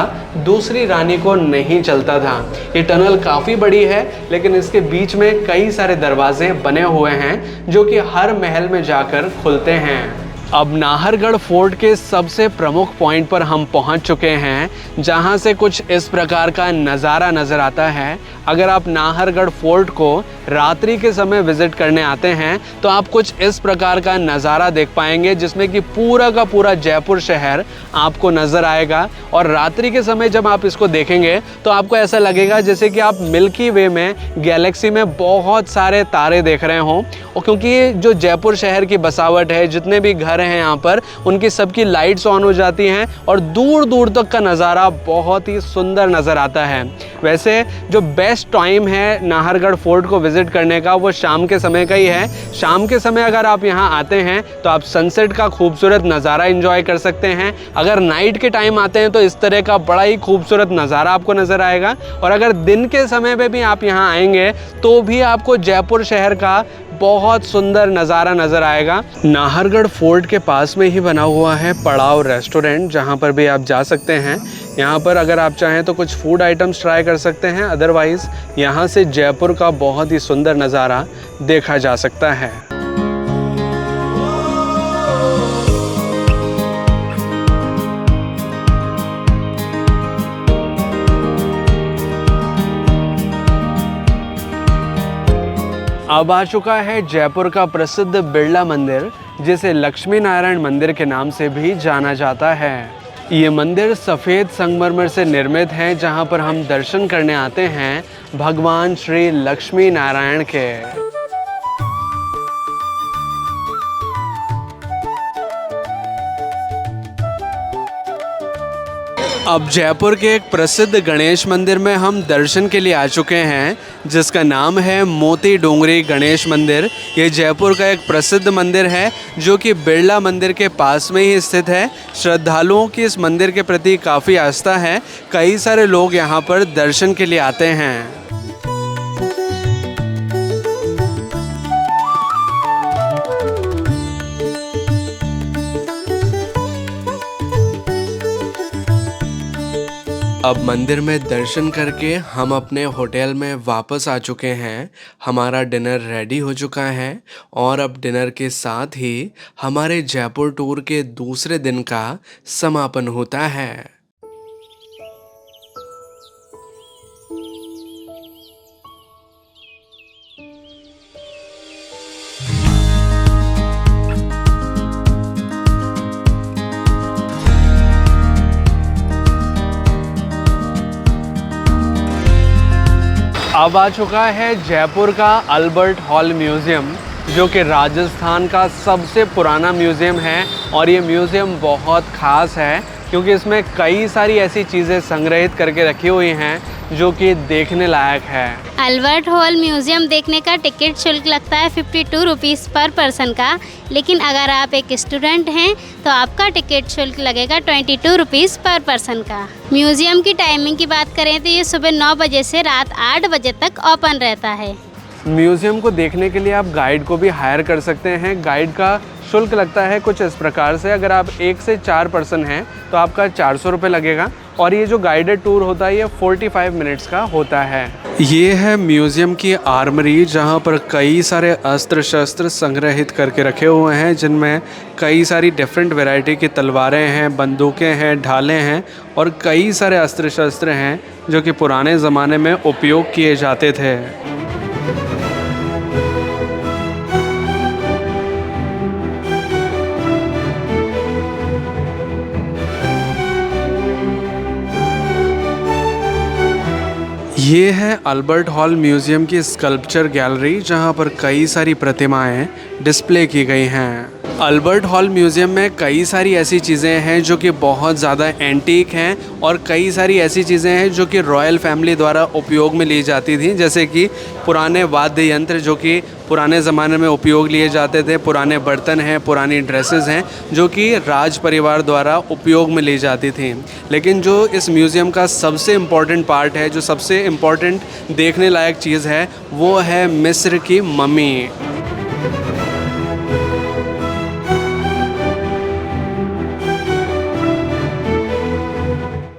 दूसरी रानी को नहीं चलता था। ये टनल काफ़ी बड़ी है, लेकिन इसके बीच में कई सारे दरवाजे बने हुए हैं जो कि हर महल में जाकर खुलते हैं। अब नाहरगढ़ फोर्ट के सबसे प्रमुख पॉइंट पर हम पहुंच चुके हैं, जहां से कुछ इस प्रकार का नज़ारा नज़र आता है। अगर आप नाहरगढ़ फोर्ट को रात्रि के समय विज़िट करने आते हैं तो आप कुछ इस प्रकार का नज़ारा देख पाएंगे, जिसमें कि पूरा का पूरा जयपुर शहर आपको नज़र आएगा। और रात्रि के समय जब आप इसको देखेंगे तो आपको ऐसा लगेगा जैसे कि आप मिल्की वे में, गैलेक्सी में बहुत सारे तारे देख रहे हों। और क्योंकि ये जो जयपुर शहर की बसावट है, जितने भी घर हैं यहाँ पर, उनकी सबकी लाइट्स ऑन हो जाती हैं और दूर दूर तक का नज़ारा बहुत ही सुंदर नज़र आता है। वैसे जो बेस्ट टाइम है नाहरगढ़ फोर्ट को विज़िट करने का वो शाम के समय का ही है। शाम के समय अगर आप यहाँ आते हैं तो आप सनसेट का खूबसूरत नज़ारा एंजॉय कर सकते हैं। अगर नाइट के टाइम आते हैं तो इस तरह का बड़ा ही खूबसूरत नज़ारा आपको नज़र आएगा। और अगर दिन के समय पे भी आप यहाँ आएंगे तो भी आपको जयपुर शहर का बहुत सुंदर नज़ारा नज़र आएगा। नाहरगढ़ फोर्ट के पास में ही बना हुआ है पड़ाव रेस्टोरेंट, जहाँ पर भी आप जा सकते हैं। यहाँ पर अगर आप चाहें तो कुछ फूड आइटम्स ट्राई कर सकते हैं, अदरवाइज़ यहाँ से जयपुर का बहुत ही सुंदर नज़ारा देखा जा सकता है। अब आ चुका है जयपुर का प्रसिद्ध बिरला मंदिर, जिसे लक्ष्मी नारायण मंदिर के नाम से भी जाना जाता है। ये मंदिर सफ़ेद संगमरमर से निर्मित है, जहाँ पर हम दर्शन करने आते हैं भगवान श्री लक्ष्मी नारायण के। अब जयपुर के एक प्रसिद्ध गणेश मंदिर में हम दर्शन के लिए आ चुके हैं, जिसका नाम है मोती डोंगरी गणेश मंदिर। ये जयपुर का एक प्रसिद्ध मंदिर है जो कि बिरला मंदिर के पास में ही स्थित है। श्रद्धालुओं की इस मंदिर के प्रति काफ़ी आस्था है, कई सारे लोग यहाँ पर दर्शन के लिए आते हैं। अब मंदिर में दर्शन करके हम अपने होटल में वापस आ चुके हैं। हमारा डिनर रेडी हो चुका है और अब डिनर के साथ ही हमारे जयपुर टूर के दूसरे दिन का समापन होता है। अब आ चुका है जयपुर का अल्बर्ट हॉल म्यूज़ियम, जो कि राजस्थान का सबसे पुराना म्यूज़ियम है। और ये म्यूज़ियम बहुत ख़ास है क्योंकि इसमें कई सारी ऐसी चीज़ें संग्रहित करके रखी हुई हैं जो कि देखने लायक है। अल्बर्ट हॉल म्यूज़ियम देखने का टिकट शुल्क लगता है 52 रुपीज़ पर पर्सन का, लेकिन अगर आप एक स्टूडेंट हैं तो आपका टिकट शुल्क लगेगा 22 रुपीज़ पर पर्सन का। म्यूज़ियम की टाइमिंग की बात करें तो ये सुबह 9 बजे से रात 8 बजे तक ओपन रहता है। म्यूज़ियम को देखने के लिए आप गाइड को भी हायर कर सकते हैं। गाइड का शुल्क लगता है कुछ इस प्रकार से, अगर आप 1 से 4 पर्सन हैं तो आपका 400 रुपये लगेगा। और ये जो गाइडेड टूर होता है ये 45 मिनट्स का होता है। ये है म्यूज़ियम की आर्मरी, जहाँ पर कई सारे अस्त्र शस्त्र संग्रहित करके रखे हुए हैं, जिनमें कई सारी डिफरेंट वैरायटी की तलवारें हैं, बंदूकें हैं, ढालें हैं और कई सारे अस्त्र शस्त्र हैं जो कि पुराने ज़माने में उपयोग किए जाते थे। ये है अल्बर्ट हॉल म्यूज़ियम की स्कल्पचर गैलरी, जहाँ पर कई सारी प्रतिमाएं डिस्प्ले की गई हैं। अल्बर्ट हॉल म्यूज़ियम में कई सारी ऐसी चीज़ें हैं जो कि बहुत ज़्यादा एंटीक हैं और कई सारी ऐसी चीज़ें हैं जो कि रॉयल फैमिली द्वारा उपयोग में ली जाती थी, जैसे कि पुराने वाद्य यंत्र जो कि पुराने ज़माने में उपयोग लिए जाते थे, पुराने बर्तन हैं, पुरानी ड्रेसेस हैं जो कि राज परिवार द्वारा उपयोग में ली जाती थी। लेकिन जो इस म्यूज़ियम का सबसे इम्पॉर्टेंट पार्ट है, जो सबसे इम्पॉर्टेंट देखने लायक चीज़ है, वो है मिस्र की मम्मी।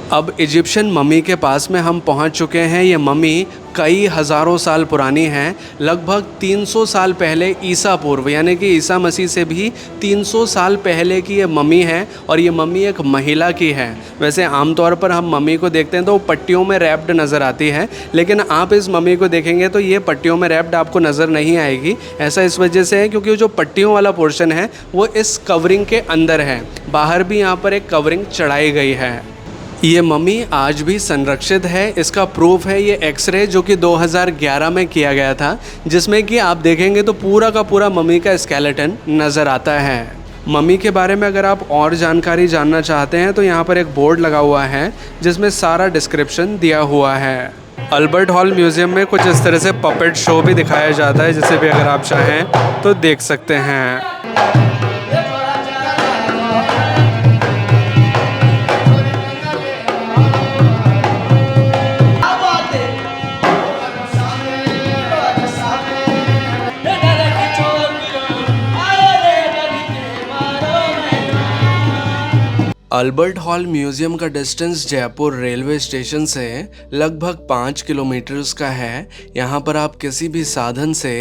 अब इजिप्शियन मम्मी के पास में हम पहुंच चुके हैं। ये मम्मी कई हज़ारों साल पुरानी है, लगभग 300 साल पहले ईसा पूर्व, यानी कि ईसा मसीह से भी 300 साल पहले की ये मम्मी है। और ये मम्मी एक महिला की है। वैसे आमतौर पर हम मम्मी को देखते हैं तो वो पट्टियों में रैप्ड नज़र आती है, लेकिन आप इस मम्मी को देखेंगे तो ये पट्टियों में रैप्ड आपको नज़र नहीं आएगी। ऐसा इस वजह से है क्योंकि जो पट्टियों वाला पोर्शन है वो इस कवरिंग के अंदर है, बाहर भी यहाँ पर एक कवरिंग चढ़ाई गई है। ये मम्मी आज भी संरक्षित है। इसका प्रूफ है ये एक्सरे जो कि 2011 में किया गया था, जिसमें कि आप देखेंगे तो पूरा का पूरा मम्मी का स्केलेटन नज़र आता है। मम्मी के बारे में अगर आप और जानकारी जानना चाहते हैं तो यहाँ पर एक बोर्ड लगा हुआ है जिसमें सारा डिस्क्रिप्शन दिया हुआ है। अल्बर्ट हॉल म्यूज़ियम में कुछ इस तरह से पपेट शो भी दिखाया जाता है, जिसे भी अगर आप चाहें तो देख सकते हैं। अल्बर्ट हॉल म्यूजियम का डिस्टेंस जयपुर रेलवे स्टेशन से लगभग 5 किलोमीटर्स का है। यहाँ पर आप किसी भी साधन से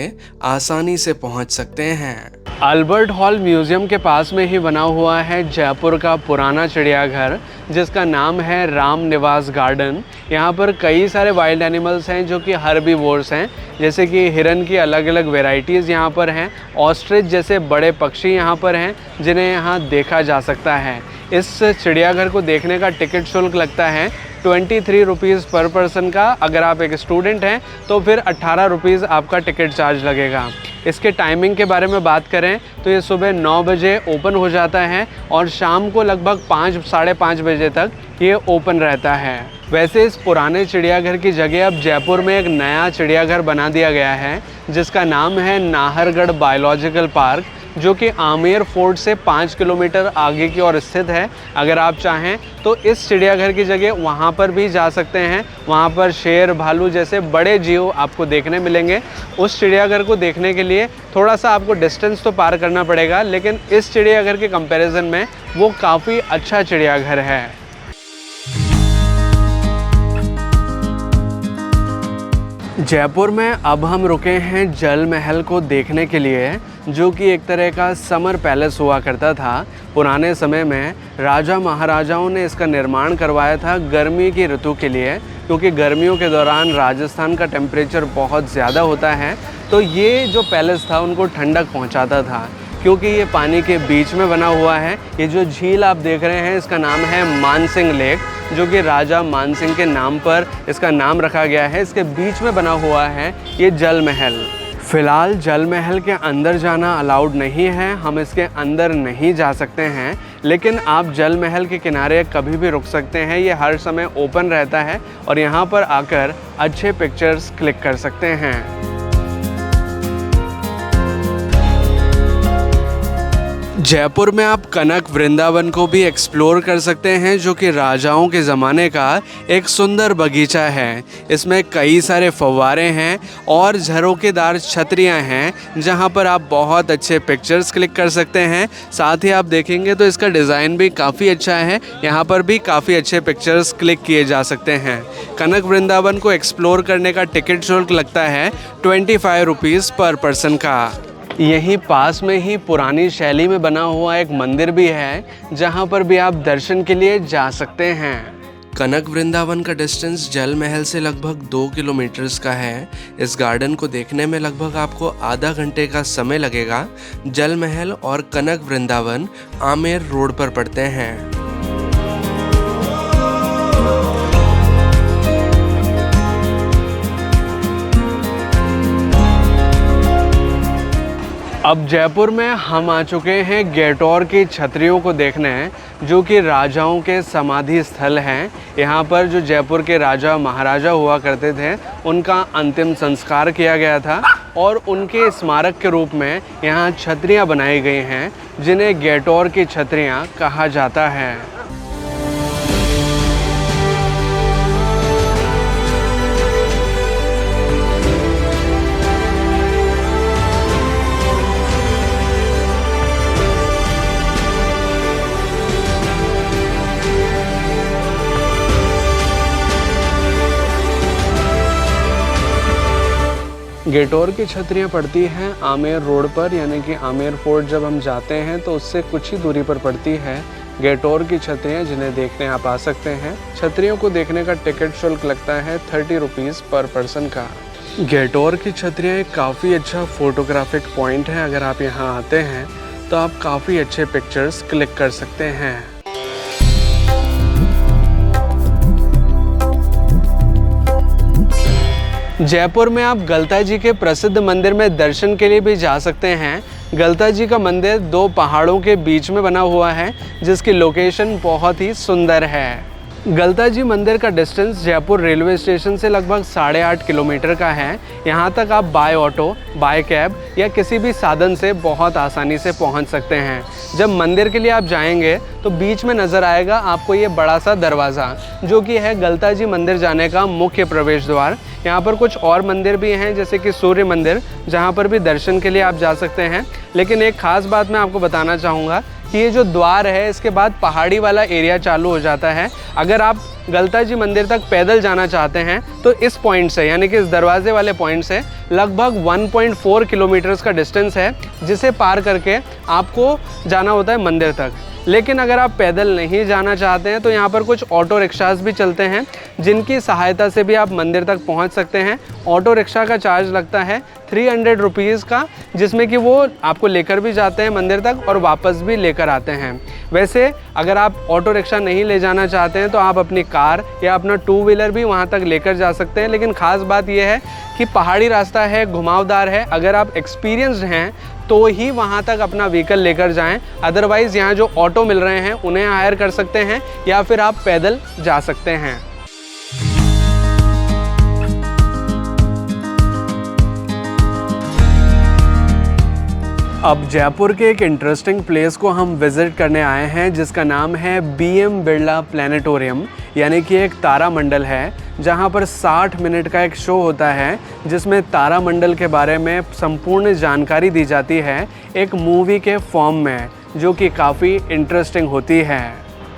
आसानी से पहुँच सकते हैं। अल्बर्ट हॉल म्यूजियम के पास में ही बना हुआ है जयपुर का पुराना चिड़ियाघर, जिसका नाम है राम निवास गार्डन। यहाँ पर कई सारे वाइल्ड एनिमल्स हैं जो कि हर्बीवोर्स हैं, जैसे कि हिरन की अलग अलग वेराइटीज़ यहाँ पर हैं। ऑस्ट्रिच जैसे बड़े पक्षी यहाँ पर हैं जिन्हें यहाँ देखा जा सकता है। इस चिड़ियाघर को देखने का टिकट शुल्क लगता है 23 रुपीज़ पर पर्सन का। अगर आप एक स्टूडेंट हैं तो फिर 18 रुपीज़ आपका टिकट चार्ज लगेगा। इसके टाइमिंग के बारे में बात करें तो ये सुबह 9 बजे ओपन हो जाता है और शाम को लगभग 5 साढ़े 5 बजे तक ये ओपन रहता है। वैसे इस पुराने चिड़ियाघर की जगह अब जयपुर में एक नया चिड़ियाघर बना दिया गया है, जिसका नाम है नाहरगढ़ बायोलॉजिकल पार्क, जो कि आमेर फोर्ट से 5 किलोमीटर आगे की ओर स्थित है। अगर आप चाहें तो इस चिड़ियाघर की जगह वहाँ पर भी जा सकते हैं। वहाँ पर शेर, भालू जैसे बड़े जीव आपको देखने मिलेंगे। उस चिड़ियाघर को देखने के लिए थोड़ा सा आपको डिस्टेंस तो पार करना पड़ेगा, लेकिन इस चिड़ियाघर के कंपैरिजन में वो काफ़ी अच्छा चिड़ियाघर है। जयपुर में अब हम रुके हैं जल महल को देखने के लिए, जो कि एक तरह का समर पैलेस हुआ करता था। पुराने समय में राजा महाराजाओं ने इसका निर्माण करवाया था गर्मी की ऋतु के लिए, क्योंकि गर्मियों के दौरान राजस्थान का टेम्परेचर बहुत ज़्यादा होता है, तो ये जो पैलेस था उनको ठंडक पहुंचाता था। क्योंकि ये पानी के बीच में बना हुआ है, ये जो झील आप देख रहे हैं इसका नाम है मानसिंह लेक, जो कि राजा मानसिंह के नाम पर इसका नाम रखा गया है। इसके बीच में बना हुआ है ये जल महल। फ़िलहाल जल महल के अंदर जाना अलाउड नहीं है, हम इसके अंदर नहीं जा सकते हैं, लेकिन आप जल महल के किनारे कभी भी रुक सकते हैं। ये हर समय ओपन रहता है और यहाँ पर आकर अच्छे पिक्चर्स क्लिक कर सकते हैं। जयपुर में आप कनक वृंदावन को भी एक्सप्लोर कर सकते हैं, जो कि राजाओं के ज़माने का एक सुंदर बगीचा है। इसमें कई सारे फव्वारे हैं और झरोकेदार छतरियां हैं, जहां पर आप बहुत अच्छे पिक्चर्स क्लिक कर सकते हैं। साथ ही आप देखेंगे तो इसका डिज़ाइन भी काफ़ी अच्छा है, यहां पर भी काफ़ी अच्छे पिक्चर्स क्लिक किए जा सकते हैं। कनक वृंदावन को एक्सप्लोर करने का टिकट शुल्क लगता है 25 रुपीज़ पर पर्सन का। यहीं पास में ही पुरानी शैली में बना हुआ एक मंदिर भी है, जहां पर भी आप दर्शन के लिए जा सकते हैं। कनक वृंदावन का डिस्टेंस जल महल से लगभग 2 किलोमीटर्स का है। इस गार्डन को देखने में लगभग आपको आधा घंटे का समय लगेगा। जल महल और कनक वृंदावन आमेर रोड पर पड़ते हैं। अब जयपुर में हम आ चुके हैं गेटौर की छतरियों को देखने, जो कि राजाओं के समाधि स्थल हैं। यहाँ पर जो जयपुर के राजा महाराजा हुआ करते थे, उनका अंतिम संस्कार किया गया था और उनके स्मारक के रूप में यहाँ छतरियाँ बनाई गई हैं, जिन्हें गेटौर की छतरियाँ कहा जाता है। गेटौर की छतरियाँ पड़ती हैं आमेर रोड पर, यानी कि आमेर फोर्ट जब हम जाते हैं तो उससे कुछ ही दूरी पर पड़ती है गेटौर की छतरियाँ, जिन्हें देखने आप आ सकते हैं। छतरियों को देखने का टिकट शुल्क लगता है 30 रुपीज़ पर पर्सन का। गेटौर की छतरियाँ एक काफ़ी अच्छा फोटोग्राफिक पॉइंट है। अगर आप यहाँ आते हैं तो आप काफ़ी अच्छे पिक्चर्स क्लिक कर सकते हैं। जयपुर में आप गलता जी के प्रसिद्ध मंदिर में दर्शन के लिए भी जा सकते हैं। गलता जी का मंदिर 2 पहाड़ों के बीच में बना हुआ है, जिसकी लोकेशन बहुत ही सुंदर है। गलता जी मंदिर का डिस्टेंस जयपुर रेलवे स्टेशन से लगभग 8.5 किलोमीटर का है। यहाँ तक आप बाय ऑटो, बाय कैब या किसी भी साधन से बहुत आसानी से पहुँच सकते हैं। जब मंदिर के लिए आप जाएंगे तो बीच में नज़र आएगा आपको ये बड़ा सा दरवाज़ा, जो कि है गलता जी मंदिर जाने का मुख्य प्रवेश द्वार। यहाँ पर कुछ और मंदिर भी हैं, जैसे कि सूर्य मंदिर, जहाँ पर भी दर्शन के लिए आप जा सकते हैं। लेकिन एक ख़ास बात मैं आपको बताना चाहूँगा कि ये जो द्वार है इसके बाद पहाड़ी वाला एरिया चालू हो जाता है। अगर आप गलता जी मंदिर तक पैदल जाना चाहते हैं तो इस पॉइंट से, यानी कि इस दरवाजे वाले पॉइंट से लगभग 1.4 किलोमीटर्स का डिस्टेंस है, जिसे पार करके आपको जाना होता है मंदिर तक। लेकिन अगर आप पैदल नहीं जाना चाहते हैं तो यहाँ पर कुछ ऑटो रिक्शास भी चलते हैं, जिनकी सहायता से भी आप मंदिर तक पहुँच सकते हैं। ऑटो रिक्शा का चार्ज लगता है 300 रुपीज़ का, जिसमें कि वो आपको लेकर भी जाते हैं मंदिर तक और वापस भी लेकर आते हैं। वैसे अगर आप ऑटो रिक्शा नहीं ले जाना चाहते हैं तो आप अपनी कार या अपना 2 व्हीलर भी वहाँ तक लेकर जा सकते हैं। लेकिन ख़ास बात यह है कि पहाड़ी रास्ता है, घुमावदार है, अगर आप एक्सपीरियंस्ड हैं तो ही वहाँ तक अपना व्हीकल लेकर जाएं। अदरवाइज़ यहाँ जो ऑटो मिल रहे हैं उन्हें हायर कर सकते हैं या फिर आप पैदल जा सकते हैं। अब जयपुर के एक इंटरेस्टिंग प्लेस को हम विज़िट करने आए हैं, जिसका नाम है BM बिरला प्लानिटोरियम, यानी कि एक तारामंडल है जहां पर 60 मिनट का एक शो होता है जिसमें तारामंडल के बारे में संपूर्ण जानकारी दी जाती है एक मूवी के फॉर्म में, जो कि काफ़ी इंटरेस्टिंग होती है।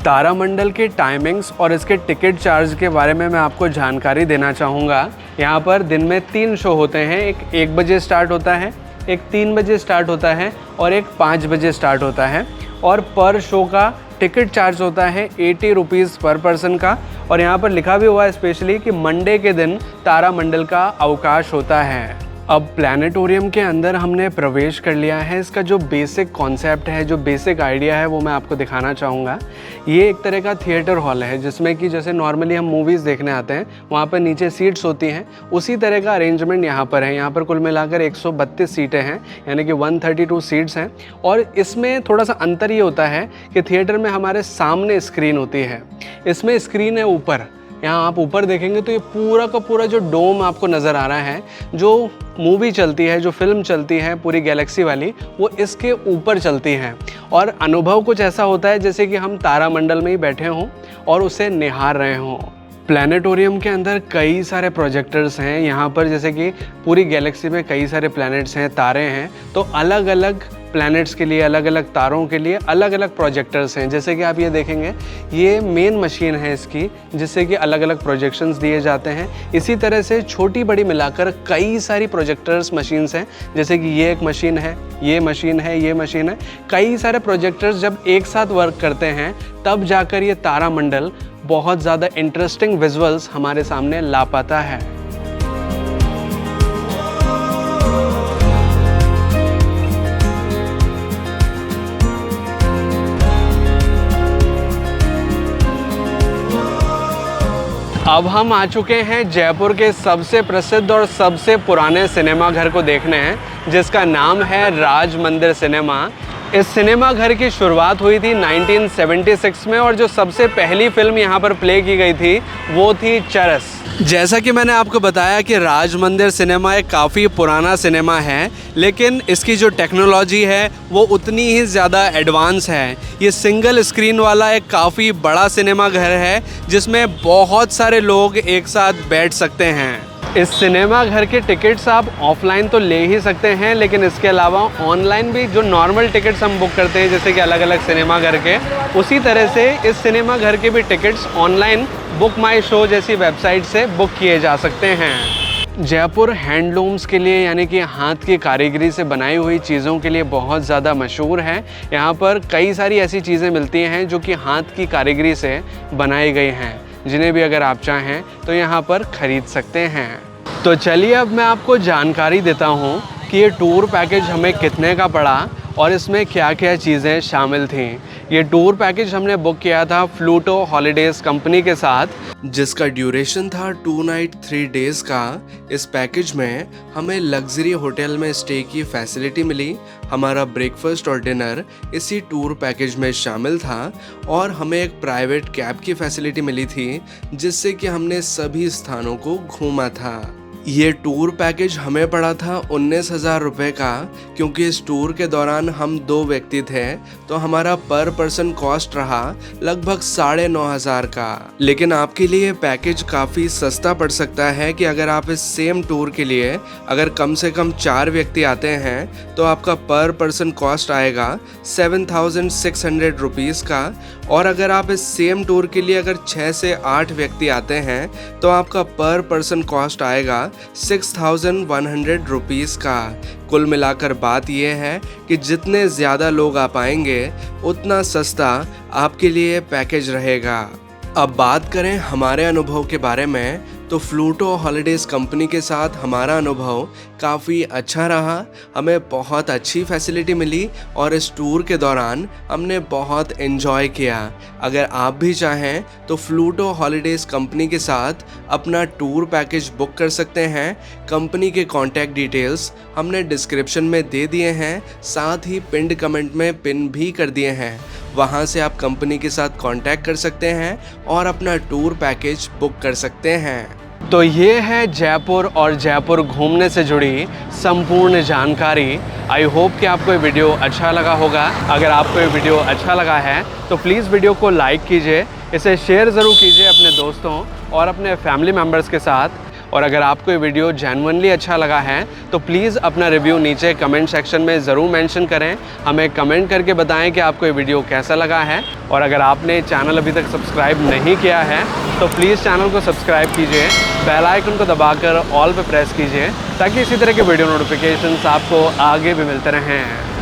तारामंडल के टाइमिंग्स और इसके टिकट चार्ज के बारे में मैं आपको जानकारी देना चाहूँगा। यहाँ पर दिन में 3 शो होते हैं, एक 1 बजे स्टार्ट होता है, एक 3 बजे स्टार्ट होता है और एक 5 बजे स्टार्ट होता है। और पर शो का टिकट चार्ज होता है 80 रुपीज़ पर पर्सन का। और यहाँ पर लिखा भी हुआ है स्पेशली कि मंडे के दिन तारामंडल का अवकाश होता है। अब प्लानिटोरियम के अंदर हमने प्रवेश कर लिया है। इसका जो बेसिक कॉन्सेप्ट है, जो बेसिक आइडिया है, वो मैं आपको दिखाना चाहूँगा। ये एक तरह का थिएटर हॉल है जिसमें कि जैसे नॉर्मली हम मूवीज़ देखने आते हैं वहाँ पर नीचे सीट्स होती हैं, उसी तरह का अरेंजमेंट यहाँ पर है। यहाँ पर कुल मिलाकर 132 सीटें हैं, यानी कि 132 सीट्स हैं। और इसमें थोड़ा सा अंतर ये होता है कि थिएटर में हमारे सामने स्क्रीन होती है, इसमें स्क्रीन है ऊपर। यहाँ आप ऊपर देखेंगे तो ये पूरा का पूरा जो डोम आपको नज़र आ रहा है, जो मूवी चलती है, जो फिल्म चलती है पूरी गैलेक्सी वाली, वो इसके ऊपर चलती है। और अनुभव कुछ ऐसा होता है जैसे कि हम तारामंडल में ही बैठे हों और उसे निहार रहे हों। प्लानिटोरियम के अंदर कई सारे प्रोजेक्टर्स हैं यहाँ पर, जैसे कि पूरी गैलेक्सी में कई सारे प्लैनेट्स हैं, तारे हैं, तो अलग अलग प्लैनेट्स के लिए, अलग अलग तारों के लिए अलग अलग प्रोजेक्टर्स हैं। जैसे कि आप ये देखेंगे, ये मेन मशीन है इसकी, जिससे कि अलग अलग प्रोजेक्शंस दिए जाते हैं। इसी तरह से छोटी बड़ी मिलाकर कई सारी प्रोजेक्टर्स मशीन्स हैं, जैसे कि ये एक मशीन है, ये मशीन है, ये मशीन है। कई सारे प्रोजेक्टर्स जब एक साथ वर्क करते हैं तब जाकर ये तारामंडल बहुत ज़्यादा इंटरेस्टिंग विजुअल्स हमारे सामने ला पाता है। अब हम आ चुके हैं जयपुर के सबसे प्रसिद्ध और सबसे पुराने सिनेमा घर को देखने हैं, जिसका नाम है राज मंदिर सिनेमा। इस सिनेमा घर की शुरुआत हुई थी 1976 में और जो सबसे पहली फिल्म यहाँ पर प्ले की गई थी वो थी चरस। जैसा कि मैंने आपको बताया कि राज मंदिर सिनेमा एक काफ़ी पुराना सिनेमा है, लेकिन इसकी जो टेक्नोलॉजी है वो उतनी ही ज़्यादा एडवांस है। ये सिंगल स्क्रीन वाला एक काफ़ी बड़ा सिनेमा घर है जिसमें बहुत सारे लोग एक साथ बैठ सकते हैं। इस सिनेमा घर के टिकट्स आप ऑफलाइन तो ले ही सकते हैं, लेकिन इसके अलावा ऑनलाइन भी जो नॉर्मल टिकट्स हम बुक करते हैं जैसे कि अलग अलग सिनेमा घर के, उसी तरह से इस सिनेमा घर के भी टिकट्स ऑनलाइन बुक माई शो जैसी वेबसाइट से बुक किए जा सकते हैं। जयपुर हैंडलूम्स के लिए, यानी कि हाथ की कारीगरी से बनाई हुई चीज़ों के लिए बहुत ज़्यादा मशहूर है। यहाँ पर कई सारी ऐसी चीज़ें मिलती हैं जो कि हाथ की कारीगरी से बनाई गई हैं, जिन्हें भी अगर आप चाहें तो यहाँ पर ख़रीद सकते हैं। तो चलिए अब मैं आपको जानकारी देता हूँ कि ये टूर पैकेज हमें कितने का पड़ा और इसमें क्या क्या चीज़ें शामिल थीं। ये टूर पैकेज हमने बुक किया था फ्लूटो हॉलीडेज़ कंपनी के साथ, जिसका ड्यूरेशन था 2 नाइट 3 डेज़ का। इस पैकेज में हमें लग्जरी होटल में स्टे की फैसिलिटी मिली, हमारा ब्रेकफास्ट और डिनर इसी टूर पैकेज में शामिल था और हमें एक प्राइवेट कैब की फैसिलिटी मिली थी जिससे कि हमने सभी स्थानों को घूमा था। ये टूर पैकेज हमें पड़ा था 19,000 रुपये का, क्योंकि इस टूर के दौरान हम 2 व्यक्ति थे, तो हमारा पर पर्सन कॉस्ट रहा लगभग 9,500 का। लेकिन आपके लिए पैकेज काफ़ी सस्ता पड़ सकता है कि अगर आप इस सेम टूर के लिए अगर कम से कम 4 व्यक्ति आते हैं तो आपका पर पर्सन कॉस्ट आएगा 7,600 रुपीज़ का, और अगर आप इस सेम टूर के लिए अगर 6 से 8 व्यक्ति आते हैं तो आपका पर पर्सन कॉस्ट आएगा 6,100 रुपीज़ का। कुल मिलाकर बात यह है कि जितने ज़्यादा लोग आ पाएंगे उतना सस्ता आपके लिए पैकेज रहेगा। अब बात करें हमारे अनुभव के बारे में, तो फ्लूटो हॉलीडेज़ कंपनी के साथ हमारा अनुभव काफ़ी अच्छा रहा। हमें बहुत अच्छी फैसिलिटी मिली और इस टूर के दौरान हमने बहुत एंजॉय किया। अगर आप भी चाहें तो फ्लूटो हॉलीडेज़ कंपनी के साथ अपना टूर पैकेज बुक कर सकते हैं। कंपनी के कॉन्टैक्ट डिटेल्स हमने डिस्क्रिप्शन में दे दिए हैं, साथ ही पिन्ड कमेंट में पिन भी कर दिए हैं। वहां से आप कंपनी के साथ कांटेक्ट कर सकते हैं और अपना टूर पैकेज बुक कर सकते हैं। तो ये है जयपुर और जयपुर घूमने से जुड़ी संपूर्ण जानकारी। आई होप कि आपको ये वीडियो अच्छा लगा होगा। अगर आपको ये वीडियो अच्छा लगा है तो प्लीज़ वीडियो को लाइक कीजिए, इसे शेयर ज़रूर कीजिए अपने दोस्तों और अपने फैमिली मेम्बर्स के साथ। और अगर आपको ये वीडियो जेन्युइनली अच्छा लगा है तो प्लीज़ अपना रिव्यू नीचे कमेंट सेक्शन में ज़रूर मेंशन करें। हमें कमेंट करके बताएं कि आपको ये वीडियो कैसा लगा है। और अगर आपने चैनल अभी तक सब्सक्राइब नहीं किया है तो प्लीज़ चैनल को सब्सक्राइब कीजिए, बेल आइकन को दबाकर ऑल पे प्रेस कीजिए, ताकि इसी तरह के वीडियो नोटिफिकेशंस आपको आगे भी मिलते रहें।